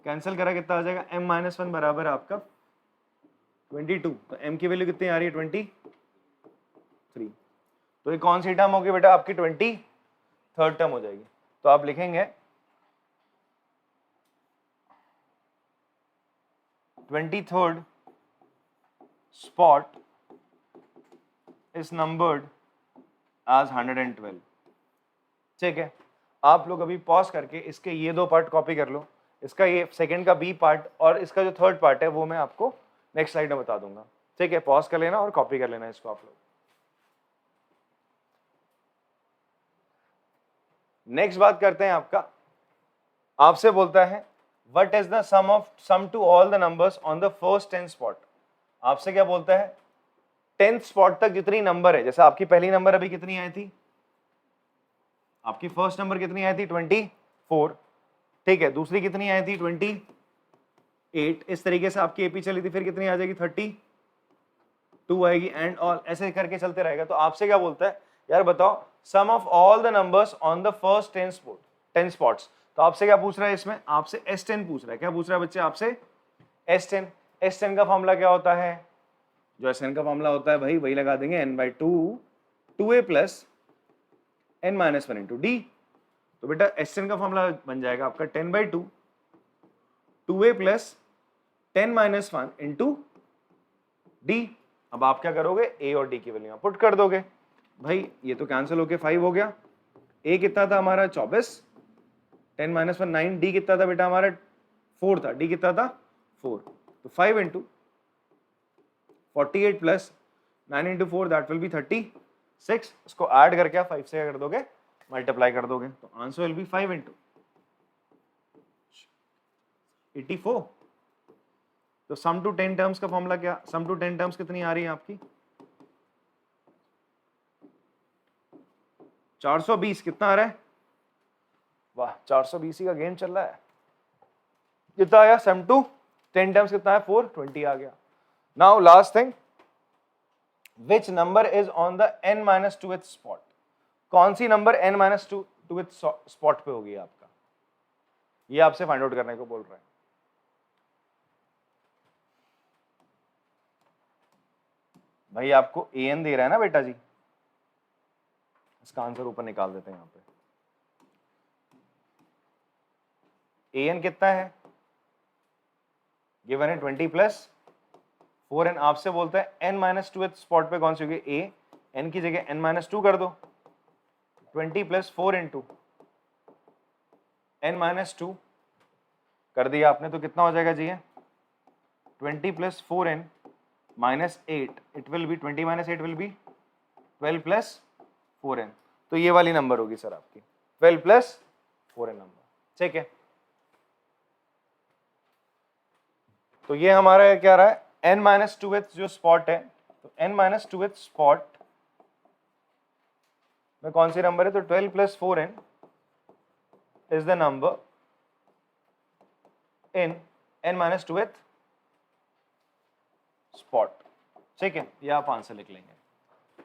कैंसिल करा कितना आ जाएगा, m माइनस 1 बराबर आपका 22, तो m की वैल्यू कितनी आ रही है 23, तो ये कौन सी टर्म होगी बेटा आपकी 23rd टर्म हो जाएगी। तो आप लिखेंगे 23rd spot is numbered as 112। ठीक है, आप लोग अभी पॉज करके इसके ये दो पार्ट कॉपी कर लो, इसका ये सेकंड का बी पार्ट और इसका जो थर्ड पार्ट है वो मैं आपको नेक्स्ट स्लाइड में बता दूंगा। ठीक है, पॉज कर लेना और कॉपी कर लेना इसको आप लोग। नेक्स्ट बात करते हैं आपसे बोलता है what is the sum to all the numbers on the first 10 spot. आपसे क्या बोलता है 10th स्पॉट तक जितनी नंबर है, जैसे आपकी पहली नंबर अभी कितनी आई थी, आपकी फर्स्ट नंबर कितनी आई थी 24, ठीक है, दूसरी कितनी आई थी 28, इस तरीके से आपकी एपी चली थी, फिर कितनी आ जाएगी 32 आएगी, एंड ऑल ऐसे करके चलते रहेगा। तो आपसे क्या बोलता है यार बताओ sum of all the numbers on the first 10 spots. तो आपसे क्या पूछ रहा है इसमें, आपसे S10 पूछ रहा है। क्या पूछ रहा है बच्चे आपसे S10 का फॉर्मूला क्या होता है, जो SN का फॉर्मूला होता है भाई वही लगा देंगे n/2 2a plus n minus 1 into d. तो बेटा SN का फॉर्मूला बन जाएगा आपका 10/2 2a plus 10 minus 1 into D. अब आप क्या करोगे a और d की वैल्यू पुट कर दोगे, भाई ये तो कैंसिल होके 5 हो गया, a कितना था हमारा 24, 10 माइनस 1 9, d कितना था बेटा हमारा 4 था, d कितना था 4, तो 5 into 48 plus 9 into 4 that will B 36, इसको ऐड करके आप 5 से क्या कर दोगे मल्टीप्लाई कर दोगे, तो आंसर विल बी 5 इंटू 84। तो सम टू 10 टर्म्स का फॉर्मूला क्या, सम टू 10 टर्म्स कितनी आ रही है आपकी 420, कितना आ रहा है, वाह 420 का गेम चल रहा है, कितना आया सम टू 10 टर्म्स कितना है 420 आ गया। Now last thing, which number is on the n-2th spot, कौन सी नंबर n-2th स्पॉट पे होगी आपका, ये आपसे फाइंड आउट करने को बोल रहा है। भाई आपको an दे रहा है ना बेटा जी, इसका आंसर ऊपर निकाल देते हैं यहां पे। an कितना है, गिवन है 20 प्लस 4n, आपसे बोलता है n-2th स्पॉट पे कौन सी होगी a, n की जगह n-2 कर दो, 20 प्लस 4 इंटू n-2 कर दिया आपने, तो कितना हो जाएगा जी, 20 plus 4n minus 8, it will B 20 minus 8 will be 12 plus 4n, तो ये वाली नंबर होगी सर आपकी 12 प्लस 4n नंबर। ठीक है, तो ये हमारा क्या रहा है n-2th जो स्पॉट है, तो n-2th स्पॉट में कौन सी नंबर है, तो 12 plus 4n is the number in n-2th spot. ठीक है, ये आप आंसर लिख लेंगे,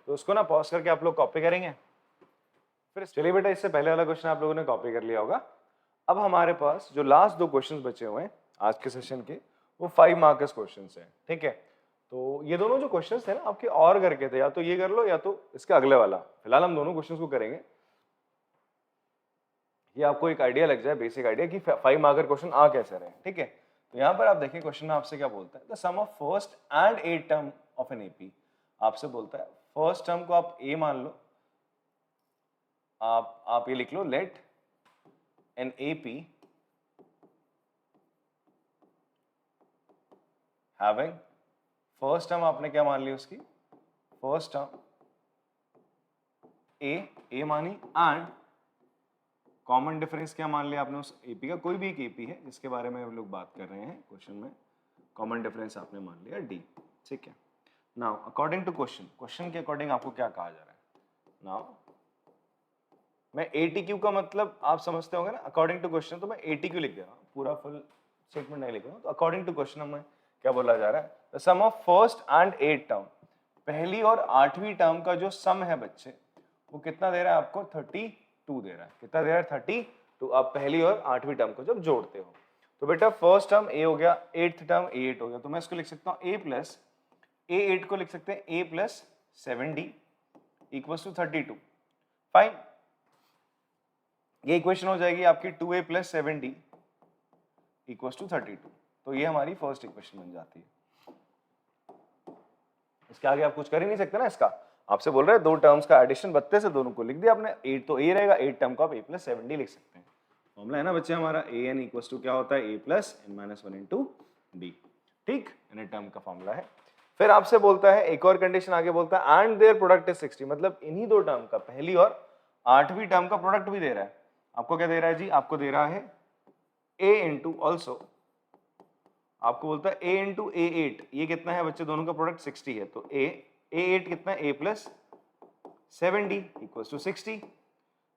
तो उसको ना पॉज करके आप लोग कॉपी करेंगे। फिर चलिए बेटा, इससे पहले वाला क्वेश्चन आप लोगों ने कॉपी कर लिया होगा। अब हमारे पास जो लास्ट दो क्वेश्चंस बचे हुए हैं आज के सेशन के, वो 5 मार्कर्स क्वेश्चंस हैं। ठीक है, तो ये दोनों जो क्वेश्चंस थे ना आपके और करके थे, या तो ये कर लो या तो इसके अगले वाला, फिलहाल हम दोनों क्वेश्चंस को करेंगे, ये आपको एक आइडिया लग जाए, बेसिक आइडिया कि 5 मार्कर क्वेश्चन आ कैसे रहे। ठीक है, तो यहाँ पर आप देखिए क्वेश्चन में आपसे क्या बोलता है, the sum of first and 8th term of an AP. आपसे बोलता है फर्स्ट टर्म को आप ए मान लो, आप ये लिख लो, let an AP having, first term आपने क्या मान ली उसकी, फर्स्ट टर्म ए मानी, एंड कॉमन डिफरेंस क्या मान लिया आपने उस एपी का, कोई भी एक एपी है जिसके बारे में हम लोग बात कर रहे हैं क्वेश्चन में, कॉमन डिफरेंस आपने मान लिया डी। ठीक है, नाउ अकॉर्डिंग टू क्वेश्चन के अकॉर्डिंग आपको क्या कहा जा रहा है। नाउ मैं ATQ का मतलब आप समझते होंगे ना, अकॉर्डिंग टू क्वेश्चन, तो मैं ATQ लिख दे रहा हूँ, पूरा फुल स्टेटमेंट नहीं लिख रहा हूँ, तो अकॉर्डिंग टू क्वेश्चन हमें क्या बोला जा रहा है, the sum of first and 8th term, पहली और 8वीं टर्म का जो सम है बच्चे वो कितना दे रहा है आपको, 32 दे रहा है। कितना दे रहा है, 32। आप पहली और 8वीं टर्म को जब जोड़ते हो तो बेटा फर्स्ट टर्म a हो गया, 8th टर्म a8 हो गया, तो मैं इसको लिख सकता हूँ a प्लस a8 को लिख सकते हैं a plus 7d equals to 32। Fine, ये इक्वेशन हो जाएगी आपकी 2a plus 7d equals to 32। तो ये हमारी फर्स्ट इक्वेशन बन जाती है। इसके आगे आप कुछ कर ही नहीं सकते ना, इसका आपसे बोल रहे हैं दो टर्म्स का एडिशन 32 है, दोनों को लिख दिया आपने, 8 तो a रहेगा, 8 टर्म को आप a प्लस 7d लिख सकते हैं। फॉर्मूला है ना बच्चे हमारा an इक्वल्स टू क्या होता है, a plus n minus 1 into d। ठीक, n टर्म का फॉर्मूला है। फिर आपसे बोलता है एक और कंडीशन आगे बोलता है एंड देयर प्रोडक्ट इज 60, मतलब इन्हीं दो टर्म का, पहली और 8वीं टर्म का प्रोडक्ट भी दे रहा है। आपको क्या दे रहा है जी, आपको दे रहा है a इंटू ऑल्सो, आपको बोलता है a इंटू a8, ये कितना है बच्चे, दोनों का प्रोडक्ट 60 है, तो a8 कितना है, a plus 7d equals to 60।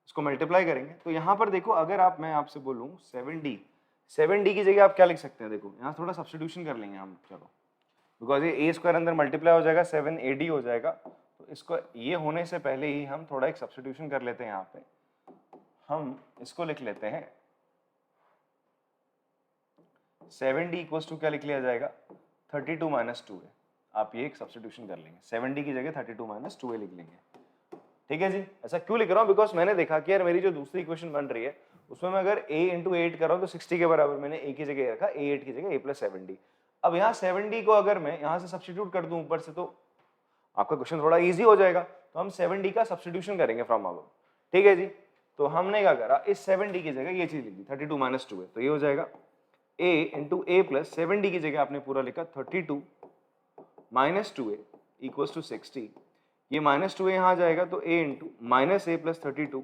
इसको मल्टीप्लाई करेंगे तो यहाँ पर देखो, अगर आप, मैं आपसे बोलूँ 7d की जगह आप क्या लिख सकते हैं, देखो यहाँ थोड़ा सब्स्टिट्यूशन कर लेंगे हम, चलो, बिकॉज ये a स्क्वायर अंदर मल्टीप्लाई हो जाएगा, 7ad हो जाएगा, तो इसको ये होने से पहले ही हम थोड़ा एक सब्स्टिट्यूशन कर लेते हैं। यहाँ पे हम इसको लिख लेते हैं 7d इक्वल्स टू क्या लिख लिया जाएगा, 32 माइनस 2a। आप ये एक सब्स्टिट्यूशन कर लेंगे, 7d की जगह 32 माइनस 2a लिख लेंगे। ठीक है जी, ऐसा क्यों लिख रहा हूँ, बिकॉज मैंने देखा कि यार मेरी जो दूसरी इक्वेशन बन रही है उसमें मैं अगर a इंटू 8 कर रहा हूँ तो 60 के बराबर मैंने a की जगह रखा, a8 की जगह a प्लस 7d। अब यहाँ 7d को अगर मैं यहाँ से सब्स्टिट्यूट कर दूं ऊपर से तो आपका क्वेश्चन थोड़ा इजी हो जाएगा, तो हम 7d का सब्स्टिट्यूशन करेंगे फ्रॉम अबव। ठीक है जी, तो हमने क्या करा, इस 7d की जगह ये चीज लिख दी 32 माइनस 2a, तो ये हो जाएगा a into a plus 7d की जगह आपने पूरा लिखा 32 माइनस 2a इक्वल्स टू 60। ये माइनस 2a यहाँ जाएगा तो a into minus a plus 32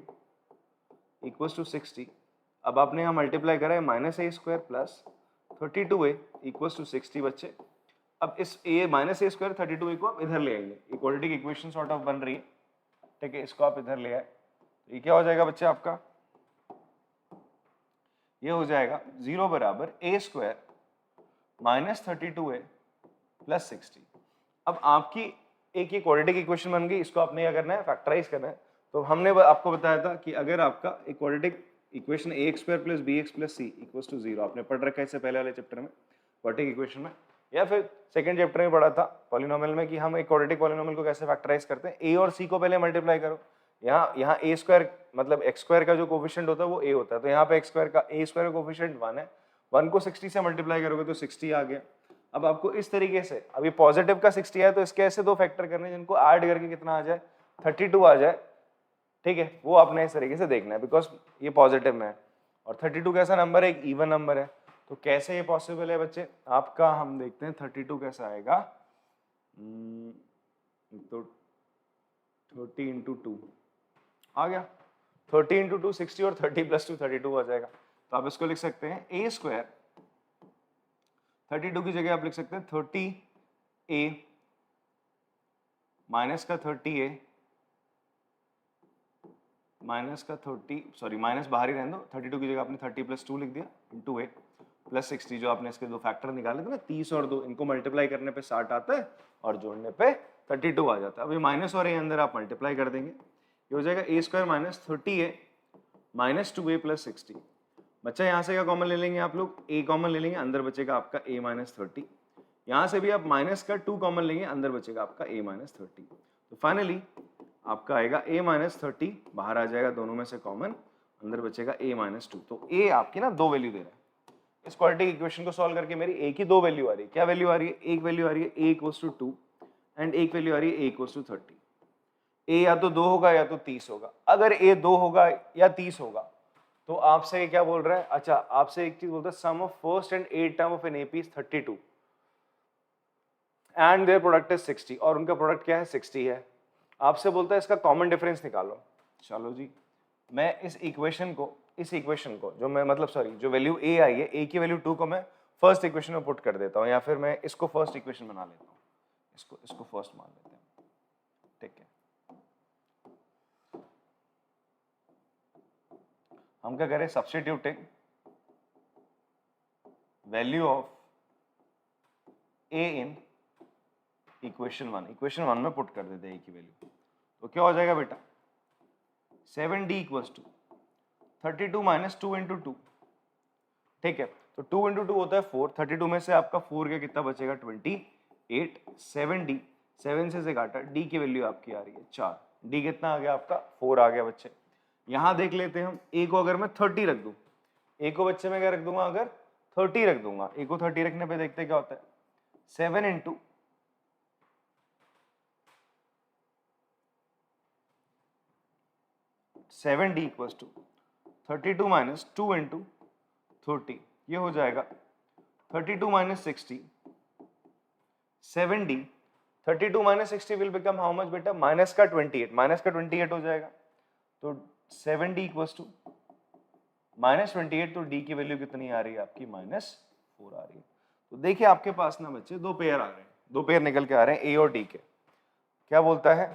equals to 60। अब आपने यहाँ मल्टीप्लाई करा है, minus a square plus 32a equals to 60 बच्चे। अब इस a minus a square 32a को आप इधर ले आएंगे, इक्वालिटी की इक्वेशन सॉर्ट ऑफ बन रही है। ठीक है, इसको आप इधर ले आए, ये क्या हो जाएगा बच्चे आपका, ये हो जाएगा 0 बराबर a square minus 32a plus 60। अब आपकी एक ये क्वाड्रेटिक इक्वेशन बन गई, इसको आपने क्या करना है, फैक्टराइज करना है। तो हमने आपको बताया था कि अगर आपका एक quadratic equation ax square plus bx plus c equals to 0, आपने पढ़ रखा है इससे पहले वाले चैप्टर में क्वाड्रेटिक इक्वेशन में, या फिर सेकंड चैप्टर में पढ़ा था पॉलिनोमियल में कि हम एक क्वाड्रेटिक पॉलिनोमियल को कैसे फैक्टराइज करते हैं। a और c को पहले मल्टीप्लाई करो, यहाँ a स्क्वायर मतलब x स्क्वायर का जो कोफिशिएंट होता है वो a होता है, तो यहाँ पे x स्क्वायर का a स्क्वायर का कोफिशिएंट 1 है, 1 को 60 से मल्टीप्लाई करोगे तो 60 आ गया। अब आपको इस तरीके से, अभी पॉजिटिव का 60 है तो इसके ऐसे दो फैक्टर करने हैं जिनको ऐड करके कितना आ जाए, 32 आ जाए। ठीक है, वो आपने इस तरीके से देखना है, बिकॉज ये पॉजिटिव में है और 32 कैसा नंबर है, एक इवन नंबर है, तो कैसे ये पॉसिबल है बच्चे आपका, हम देखते हैं 32 कैसा आएगा। तो 30 इंटू 2 आ गया, 30 इंटू 2 60 और 30 प्लस 2 32 आ जाएगा। तो आप इसको लिख सकते हैं a स्क्वायर, 32 की जगह आप लिख सकते हैं 30a माइनस का 30a माइनस का 30, सॉरी माइनस बाहर ही रहने दो, 32 की जगह आपने 30 प्लस 2 लिख दिया इंटू a प्लस 60, जो आपने इसके दो फैक्टर निकाले थे ना 30 और 2, इनको मल्टीप्लाई करने पे 60 आता है और जोड़ने पे 32 आ जाता है। अभी माइनस और a अंदर आप मल्टीप्लाई कर देंगे, ये हो जाएगा a square minus 30a minus 2a plus 60। बच्चा यहाँ से क्या कॉमन ले लेंगे आप लोग, a कॉमन ले लेंगे, अंदर बचेगा आपका a माइनस 30, यहाँ से भी आप माइनस का 2 कॉमन लेंगे, अंदर बचेगा आपका a माइनस 30। तो फाइनली आपका आएगा a माइनस 30, बाहर आ जाएगा दोनों में से कॉमन, अंदर बचेगा a माइनस 2। तो a आपकी ना दो वैल्यू दे रहा है। इस क्वाड्रेटिक इक्वेशन को सॉल्व करके मेरी a की दो वैल्यू आ रही है, क्या वैल्यू आ रही है, एक वैल्यू आ रही है a इक्वल्स टू 2 एंड एक वैल्यू आ रही है a इक्वल्स टू 30। a या तो 2 होगा या तो 30 होगा, अगर a 2 होगा या 30 होगा तो आपसे क्या बोल रहा है, अच्छा आपसे एक चीज बोलता है, sum of first and 8th term of an AP is 32 and their product is 60, और उनका प्रोडक्ट क्या है 60 है। आपसे बोलता है इसका कॉमन डिफरेंस निकालो। चलो जी, मैं इस इक्वेशन को जो मैं मतलब सॉरी जो वैल्यू a आई है, a की वैल्यू 2 को मैं फर्स्ट इक्वेशन में पुट कर देता हूँ, या फिर मैं इसको फर्स्ट इक्वेशन बना लेता हूँ, इसको फर्स्ट मान लेते हैं। ठीक है, हम क्या करें, substituting value of A in equation 1 में पुट कर देते हैं ए की वैल्यू, तो क्या हो जाएगा बेटा 7d equals to 32 minus 2 into 2, ठीक है। तो 2 इंटू 2 होता है 4, 32 में से आपका 4 का कितना बचेगा 28, 7d, 7 से काटा, d की वैल्यू आपकी आ रही है 4, d कितना आ गया आपका 4 आ गया बच्चे। यहां देख लेते हैं हम, a को अगर मैं 30 रख दूं, a को बच्चे में क्या रख दूंगा, अगर 30 रख दूंगा, a को 30 रखने पे देखते क्या होता है 7 into 7d equals to 32 minus 2 into 30, ये हो जाएगा 32 minus 60, 7d, 32 minus 60 will become how much बेटा माइनस का 28 हो जाएगा, तो 7d इक्वल्स टू -28, तो d की वैल्यू कितनी आ रही है आपकी -4 आ रही है। तो देखिए आपके पास ना बच्चे दो पेयर आ रहे हैं, दो पेयर निकल के आ रहे हैं a और d के। क्या बोलता है,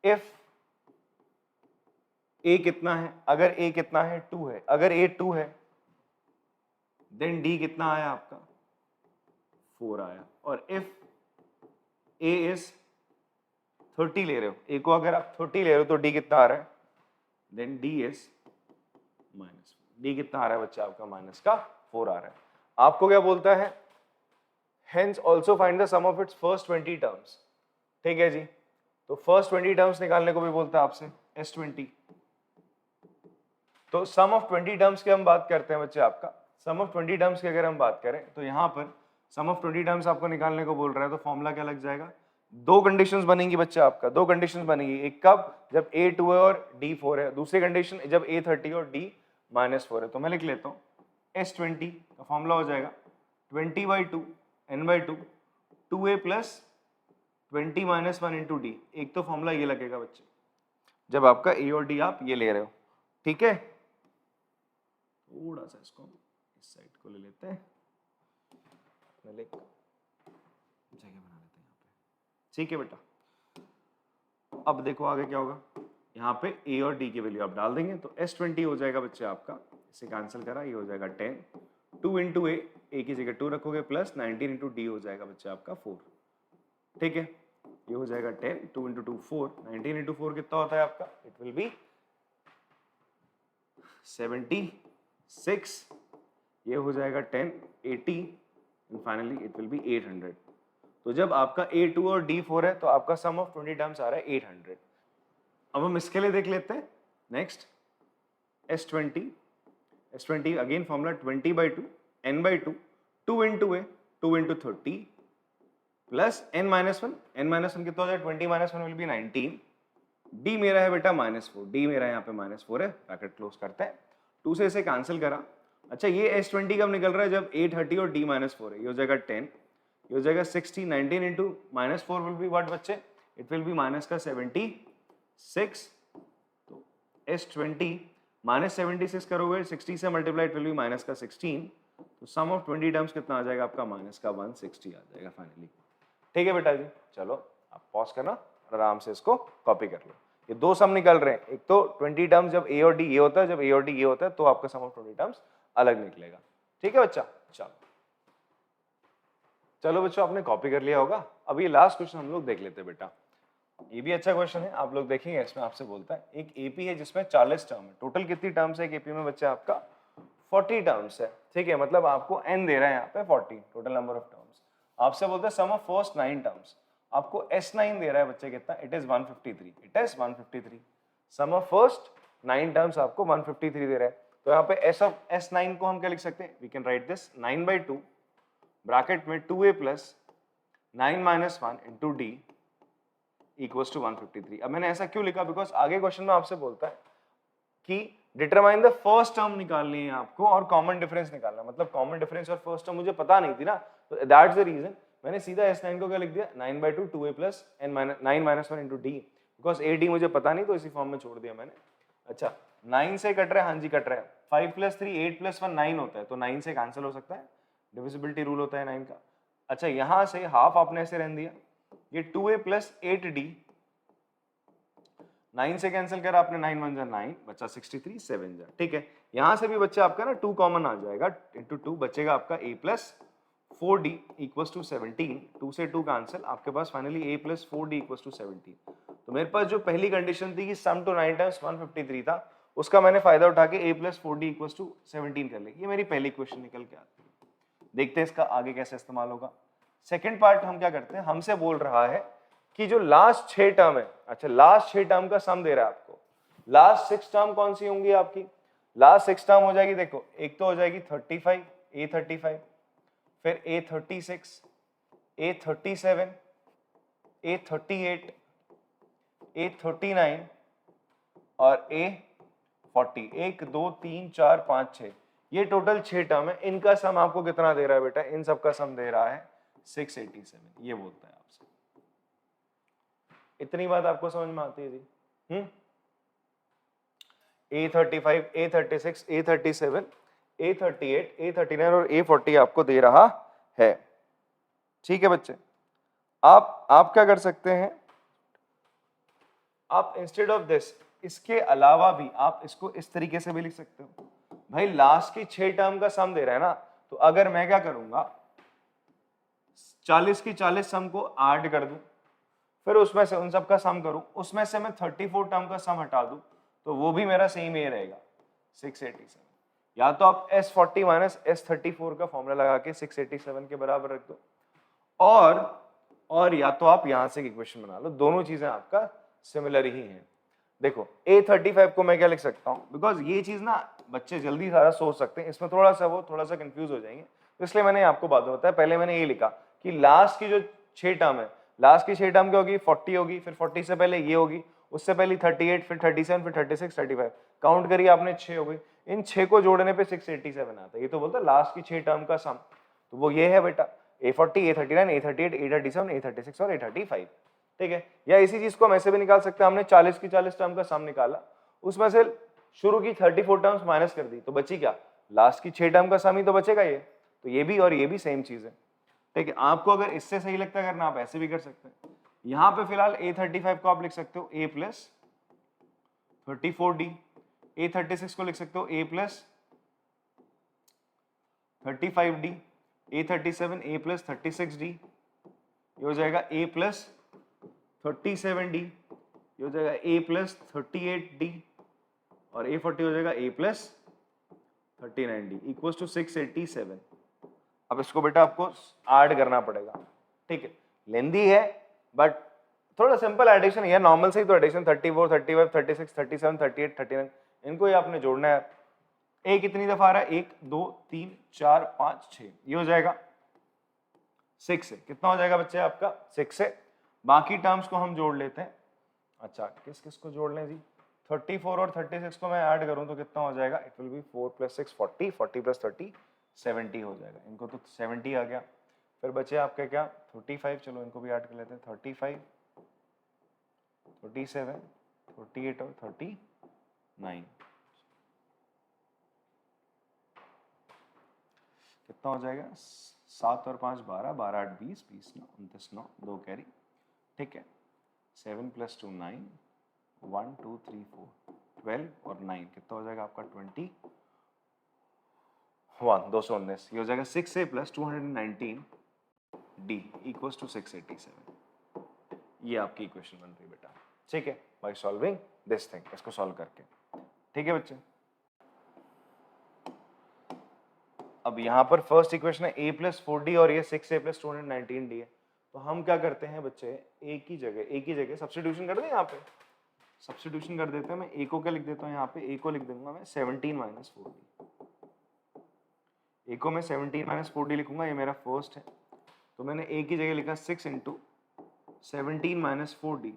इफ a कितना है, अगर a कितना है 2 है, अगर a 2 है देन d कितना आया आपका 4 आया, और इफ a इज 30 ले रहे हो, a को अगर आप 30 ले रहे हो तो d कितना आ रहा है, देन d इज -4, d कितना आ रहा है बच्चा आपका -4 आ रहा है। आपको क्या बोलता है, hence also find the sum of its first 20 terms, ठीक है जी। तो फर्स्ट 20 टर्म्स निकालने को भी बोलता है आपसे S20। तो सम ऑफ 20 टर्म्स की हम बात करते हैं बच्चे, आपका सम ऑफ 20 टर्म्स की अगर हम बात करें तो यहाँ पर सम ऑफ 20 टर्म्स आपको निकालने को बोल रहा है, तो फॉर्मूला क्या लग जाएगा, दो कंडीशंस बनेंगी बच्चा आपका, दो कंडीशंस बनेगी, एक कब जब a 2 है और d 4 है, दूसरी कंडीशन जब a 30 और d -4 है। तो मैं लिख लेता हूँ S20 का फॉर्मूला हो जाएगा 20/2 n/2 2a plus 20 minus 1 into D. एक तो फॉर्मूला ये लगेगा बच्चे जब आपका ए और डी आप ये ले रहे हो, ठीक है। थोड़ा सा इसको इस साइड को ले लेते हैं, जगह बना लेते हैं यहाँ पे, ठीक है बेटा। अब देखो आगे क्या होगा, यहाँ पे ए और डी की वैल्यू आप डाल देंगे, तो S20 हो जाएगा बच्चे आपका, इसे कैंसिल करा, ये हो जाएगा 10, 2 इंटू ए की जगह 2 रखोगे, प्लस 19 इंटू डी हो जाएगा बच्चे आपका 4, ठीक है। ये हो जाएगा 10, 2 इंटू 2 4, 19 इंटू 4 कितना होता है आपका, इट विल बी 76, ये हो जाएगा 10, 80 and finally it will B 800। तो जब आपका A2 और D4 है तो आपका सम ऑफ 20 टर्म्स आ रहा है 800। अब हम इसके लिए देख लेते हैं, next S20 again formula 20/2 n/2 2 into A 2 into 30 plus n-1 कितना हो जाए 20 - 1 विल बी 19, d मेरा है बेटा -4, d मेरा यहाँ पे -4 है, ब्रैकेट क्लोज करते हैं, 2 से इसे कैंसिल करा। अच्छा ये S20 कब निकल रहा है, जब a 30 और d -4 है, ये हो जाएगा 10, ये हो जाएगा 60, 19 इंटू -4 विल बी व्हाट बच्चे, इट विल बी -76, तो S20 -76 करोगे 60 से मल्टीप्लाई, इट विल बी -16, तो सम ऑफ 20 टर्म्स कितना आ जाएगा आपका -160 आ जाएगा फाइनली, ठीक है बेटा जी। चलो आप पॉज करना और आराम से इसको कॉपी कर लो। ये दो सम निकल रहे हैं, एक तो 20 टर्म्स जब a और d ये होता है, जब a और d ये होता है तो आपका सम ऑफ 20 टर्म्स अलग निकलेगा, ठीक है बच्चा। चलो बच्चों आपने कॉपी कर लिया होगा। अब ये लास्ट क्वेश्चन हम लोग देख लेते हैं बेटा, ये भी अच्छा क्वेश्चन है, आप लोग देखेंगे। इसमें आपसे बोलता है एक एपी है जिसमें 40 टर्म है, टोटल कितनी टर्म्स है एक एपी में बच्चा आपका 40 टर्म्स है, ठीक है। मतलब आपको n दे रहा है यहाँ पे 40 टोटल नंबर ऑफ टर्म्स, आपसे बोलता है सम ऑफ फर्स्ट 9 टर्म्स, आपको S9 दे रहा है बच्चे कितना, it is 153, sum of first 9 terms आपको 153 दे रहा है। तो यहाँ पे S9 को हम क्या लिख सकते हैं, we can write this 9/2 bracket में 2a plus 9 - 1 into d equals to 153। अब मैंने ऐसा क्यों लिखा, बिकॉज आगे क्वेश्चन में आपसे बोलता है कि डिटरमाइन द फर्स्ट टर्म निकालनी है आपको और कॉमन डिफरेंस निकालना, मतलब कॉमन डिफरेंस और फर्स्ट टर्म मुझे पता नहीं थी ना, तो दैट्स द रीजन मैंने सीधा S9 को क्या लिख दिया 9/2 2a plus 9 - 1 into d, because a d मुझे पता नहीं तो इसी फॉर्म में छोड़ दिया मैंने। अच्छा 9 से कट रहा है, हाँ जी कट रहा है, 5 + 3 8 + 1 9 होता है, तो 9 से कैंसिल हो सकता है, डिविजिबिलिटी रूल होता है 9 का। अच्छा यहाँ से हाफ आपने ऐसे रहने दिया, ये 2a प्लस 8d 9 से कैंसिल करा आपने, 9 1 जा 9, बचा 63, 7 जा, ठीक है। यहाँ से भी बच्चा आपका ना 2 कॉमन आ जाएगा, इंटू 2 बचेगा आपका a plus 4d equals to 17, 2 से 2 कैंसिल, आपके पास finally a plus 4d equals to 17। तो मेरे पास जो पहली कंडीशन थी कि सम टू 9 टाइम्स 153 था, उसका मैंने फायदा उठा के a plus 4d equals to 17 कर लिया। ये मेरी पहली क्वेश्चन निकल के आती है। देखते हैं इसका आगे कैसे इस्तेमाल होगा। सेकेंड पार्ट हम क्या करते हैं, हमसे बोल रहा है कि जो लास्ट 6 टर्म है, अच्छा लास्ट 6 टर्म का सम दे रहा है आपको। लास्ट 6 टर्म कौन सी होंगी आपकी? लास्ट 6 टर्म हो जाएगी, देखो एक तो हो जाएगी 35, a35, फिर a36, a37, a38, a39 और a40। 1 2 3 4 5 6, ये टोटल 6 टर्म है। इनका सम आपको कितना दे रहा है बेटा? इन सब का सम दे रहा है 687। ये बोलता है आपसे। इतनी बात आपको समझ में आती है जी? a35, a36, a37, a38, a39 और a40 आपको दे रहा है। ठीक है बच्चे, आप क्या कर सकते हैं, आप इंस्टेड ऑफ दिस, इसके अलावा भी आप इसको इस तरीके से भी लिख सकते हो। भाई लास्ट की 6 टर्म का सम दे रहा है ना, तो अगर मैं क्या करूंगा, 40 की 40 सम को ऐड कर दूं, फिर उसमें से उन सब का सम करूं, उसमें से मैं 34 टर्म का सम हटा दूं, तो वो भी मेरा सेम ही रहेगा 687। या तो आप S40 माइनस S34 का फॉर्मूला लगा के 687 के बराबर रख दो, और या तो आप यहां से इक्वेशन बना लो। दोनों चीजें आपका सिमिलर ही हैं। देखो A35 को मैं क्या लिख सकता हूं, बिकॉज ये चीज ना बच्चे जल्दी सारा सोच सकते हैं, इसमें थोड़ा सा कंफ्यूज हो जाएंगे, तो इसलिए मैंने आपको बात बताया। पहले मैंने ये लिखा कि लास्ट की जो 6 टर्म है, लास्ट की 6 टर्म क्या होगी, 40 होगी, फिर 40 से पहले ये होगी, उससे पहले 38, फिर 37, फिर 36, 35, काउंट करिए आपने 6 हो गई। इन 6 को जोड़ने पे 687 आता है। ये तो बोलता है लास्ट की 6 टर्म का सम, तो वो ये है बेटा A40, A39, A38, A37, A36 और A35। ठीक है, या इसी चीज को हम ऐसे भी निकाल सकते हैं। हमने 40 की 40 टर्म का सम निकाला, उसमें से शुरू की 34 टर्म्स माइनस कर दी, तो बची क्या, लास्ट की 6 टर्म का सम ही तो बचेगा ये। तो ये भी और ये भी सेम चीज है। ठीक है, आपको अगर इससे सही लगता है करना, आप ऐसे भी कर सकते हैं। यहां पे फिलहाल A35 को आप लिख सकते हो a प्लस 34d, A36 को लिख सकते हो a plus 35d, A37 a plus 36d, ये हो जाएगा a प्लस 37d, ये हो जाएगा a प्लस 38d, और A40 हो जाएगा a plus 39d equal to 687। अब इसको बेटा आपको ऐड करना पड़ेगा। ठीक है, लेंदी है बट थोड़ा सिंपल एडिशन है, नॉर्मल से ही तो एडिशन 34, 35, 36, 37, 38, 39 इनको ही आपने जोड़ना है। ए कितनी दफा आ रहा है, 1 2 3 4 5 6, ये हो जाएगा 6 से। कितना हो जाएगा बच्चे आपका 6 से। बाकी टर्म्स को हम जोड़ लेते हैं। अच्छा किस किस को जोड़ लें जी, 34 और 36 को मैं ऐड करूं तो कितना हो जाएगा, it will B 4 plus 6 40, 40 plus 30 70 हो जाएगा। इनको तो 70 आ गया। फिर बचे आपके क्या 35, चलो इनको भी ऐड कर लेते हैं, 35, 37, 38 और 39 कितना हो जाएगा, 7 और 5 12, 12 8 20, 20 9 29 9 2 कैरी। ठीक है, 7 प्लस 2 9, 1 2 3 4 12 और 9 कितना हो जाएगा आपका 21, 219। ये हो जाएगा 6a plus 219 d equals to 687। ये आपकी इक्वेशन बन रही बेटा। ठीक है, बाय सॉल्विंग दिस थिंग, इसको सॉल्व करके। ठीक है बच्चे, अब यहाँ पर फर्स्ट इक्वेशन है a प्लस 4d और ये 6a प्लस 219d है। तो हम क्या करते हैं बच्चे, a की जगह सब्स्टिट्यूशन कर दें। यहाँ पे सब्स्टिट्यूशन कर देते हैं। मैं a को क्या लिख देता हूँ, यहाँ पे a को लिख दूंगा मैं 17 माइनस 4d। a को मैं 17 माइनस 4d लिखूंगा, ये मेरा फर्स्ट है। तो मैंने a की जगह लिखा 6 into 17 minus 4d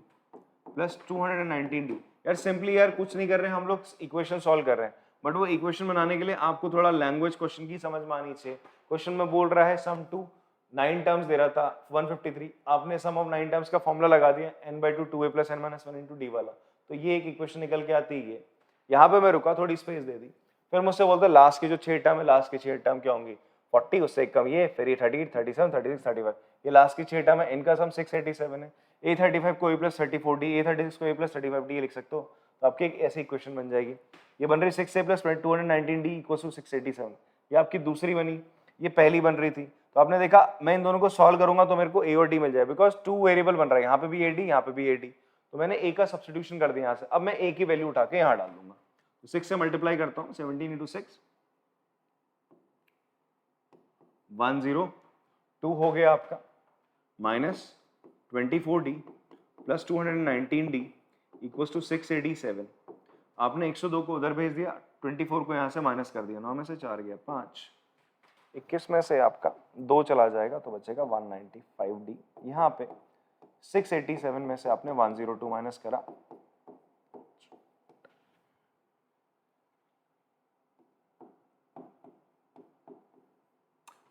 plus 219d। यार सिंपली यार कुछ नहीं कर रहे हैं हम लोग, इक्वेशन सॉल्व कर रहे हैं। बट वो इक्वेशन बनाने के लिए आपको थोड़ा लैंग्वेज क्वेश्चन की समझ में आनी चाहिए। क्वेश्चन में बोल रहा है सम टू 9 टर्म्स दे रहा था 153, आपने सम ऑफ 9 टर्म्स का फॉर्मूला लगा दिया n/2 2a plus n - 1 into d वाला, तो ये एक इक्वेशन निकल के आती है। यहाँ पे मैं रुका, थोड़ी स्पेस दे दी, फिर मुझसे बोलते लास्ट की जो 6 टर्म है, लास्ट की 6 टर्म क्या होंगी, 40, उससे एक कम ये, फिर ये 38, 37, 36, 35, ये लास्ट की 6 टर्म है, इनका सम 687 है। A35 को A प्लस 34D, A36 को A प्लस 35D लिख सकते हो। तो आपकी एक ऐसी इक्वेशन बन जाएगी। ये बन रही 6A plus 219D equal to 687, ये आपकी दूसरी बनी, ये पहली बन रही थी। तो आपने देखा मैं इन दोनों को सॉल्व करूंगा तो मेरे को A और D मिल जाए, बिकॉज 2 वेरिएबल बन रहा है, यहाँ पे भी AD, यहाँ पे भी AD, तो मैंने A का सब्स्टिट्यूशन कर दिया यहाँ से। अब मैं A की वैल्यू उठा के यहाँ डाल दूंगा, तो 6 से मल्टीप्लाई करता हूँ, 17 × 6 102 हो गया आपका, minus 24D plus 219D equals to 687। आपने 102 को उधर भेज दिया, 24 को यहाँ से माइनस कर दिया, 9 में से 4 गया 5, 21 में से आपका 2 चला जाएगा तो बचेगा 195D। यहाँ पे 687 में से आपने 102 माइनस करा,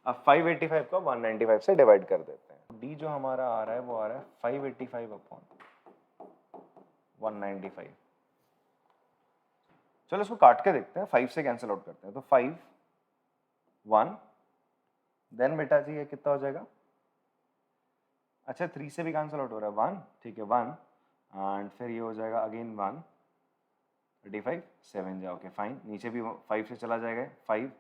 अब 585 को 195 से डिवाइड कर देते हैं। D जो हमारा आ रहा है वो आ रहा है 585 अपॉन 195। चलो इसको काट के देखते हैं, 5 से कैंसिल आउट करते हैं, तो 5 1 देन बेटा जी ये कितना हो जाएगा, अच्छा 3 से भी कैंसिल आउट हो रहा है 1, ठीक है 1 एंड फिर ये हो जाएगा अगेन 1, 35 7 जा, ओके फाइन, नीचे भी 5 से चला जाएगा 5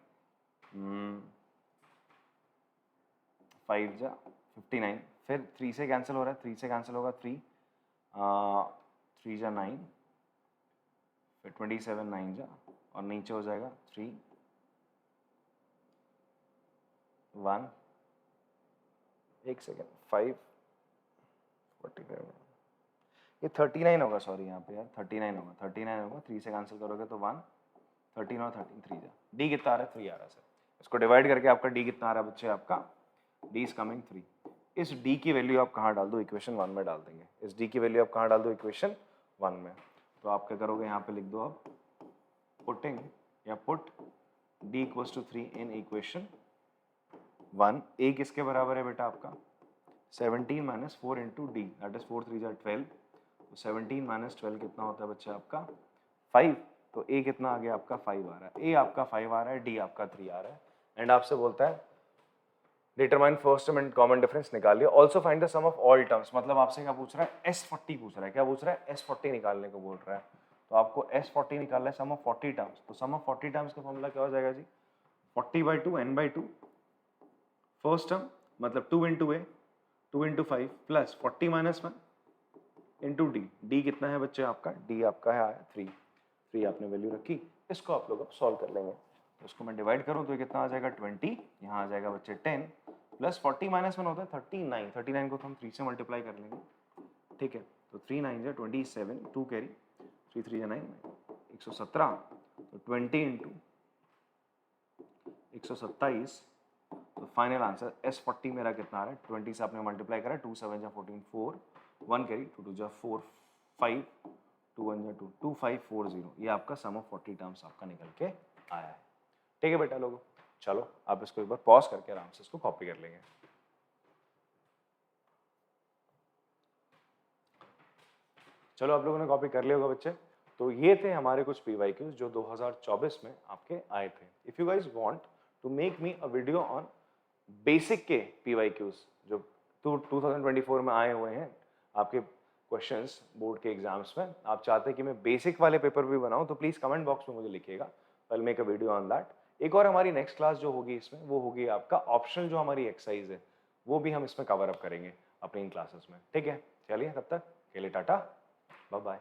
5 जा 59, फिर 3 से कैंसिल हो रहा है, 3 से कैंसिल होगा 3 3 जा 9, फिर 27 9 जा और नीचे हो जाएगा 3 1, एक सेकेंड 5 45, ये 39 होगा, सॉरी यहाँ पे यार 39 होगा, 39 होगा, 3 से कैंसिल करोगे तो 1, 13 और 13 3 जा, डी कितना आ रहा है 3 आ रहा है सर, इसको डिवाइड करके आपका डी कितना आ रहा है बच्चे, आपका डी इज कमिंग 3। इस डी की वैल्यू आप कहाँ डाल दो, इक्वेशन 1 में डाल देंगे, इस डी की वैल्यू आप कहाँ डाल दो, इक्वेशन 1 में, तो आप क्या करोगे यहाँ पे लिख दो आप पुटिंग या put D equals to 3 in equation 1। A किसके बराबर है बेटा आपका 17 minus 4 into D, that is 4 3 जा 12, तो 17 माइनस 12 कितना होता है बच्चा आपका 5, तो ए कितना आ गया आपका 5 आ रहा है, ए आपका 5 आ रहा है, डी आपका 3 आ रहा है, एंड आपसे बोलता है determine first term and common difference निकालिए, also find the sum of all terms, मतलब आपसे क्या पूछ रहा है S40 पूछ रहा है, क्या पूछ रहा है S40 निकालने को बोल रहा है, तो आपको S40 निकालना है सम ऑफ 40 टर्म्स, तो सम ऑफ 40 टर्म्स का फॉर्मूला क्या हो जाएगा जी 40/2 n/2 फर्स्ट टर्म, मतलब 2 into A 2 into 5 plus 40 minus 1 into D, D कितना है बच्चे आपका, डी आपका है 3 आपने वैल्यू रखी, इसको आप लोग अब सॉल्व कर लेंगे, तो इसको मैं डिवाइड करूं तो ये कितना आ जाएगा 20, यहाँ आ जाएगा बच्चे 10 प्लस 40 माइनस 1 होता है 39, 39 को तो हम 3 से मल्टीप्लाई कर लेंगे, ठीक है, तो 3 9 जा 27, 2 कैरी 3 3 जा 9, 117, तो 20 इंटू 127, तो फाइनल आंसर S40 मेरा कितना आ रहा है, 20 से आपने मल्टीप्लाई करा, 2 7 जा 14 4 1 कैरी 2 2 जा 4 5 2 1 जा 2 2540, ये आपका सम ऑफ 40 टर्म्स आपका निकल के आया है। ठीक है बेटा लोगों, चलो आप इसको एक बार पॉज करके आराम से इसको कॉपी कर लेंगे। चलो आप लोगों ने कॉपी कर लिया होगा बच्चे, तो ये थे हमारे कुछ PYQs जो 2024 में आपके आए थे। If you guys want to make me a video on basic के PYQs जो 2024 में आए हुए हैं आपके क्वेश्चंस बोर्ड के एग्जाम्स में, आप चाहते हैं कि मैं बेसिक वाले पेपर भी बनाऊं तो प्लीज कमेंट बॉक्स में मुझे लिखिएगा, I will make a video on that. एक और हमारी नेक्स्ट क्लास जो होगी इसमें वो होगी आपका ऑप्शनल जो हमारी एक्सरसाइज है वो भी हम इसमें कवर अप करेंगे अपनी इन क्लासेस में। ठीक है, चलिए तब तक के लिए टाटा, बाय बाय।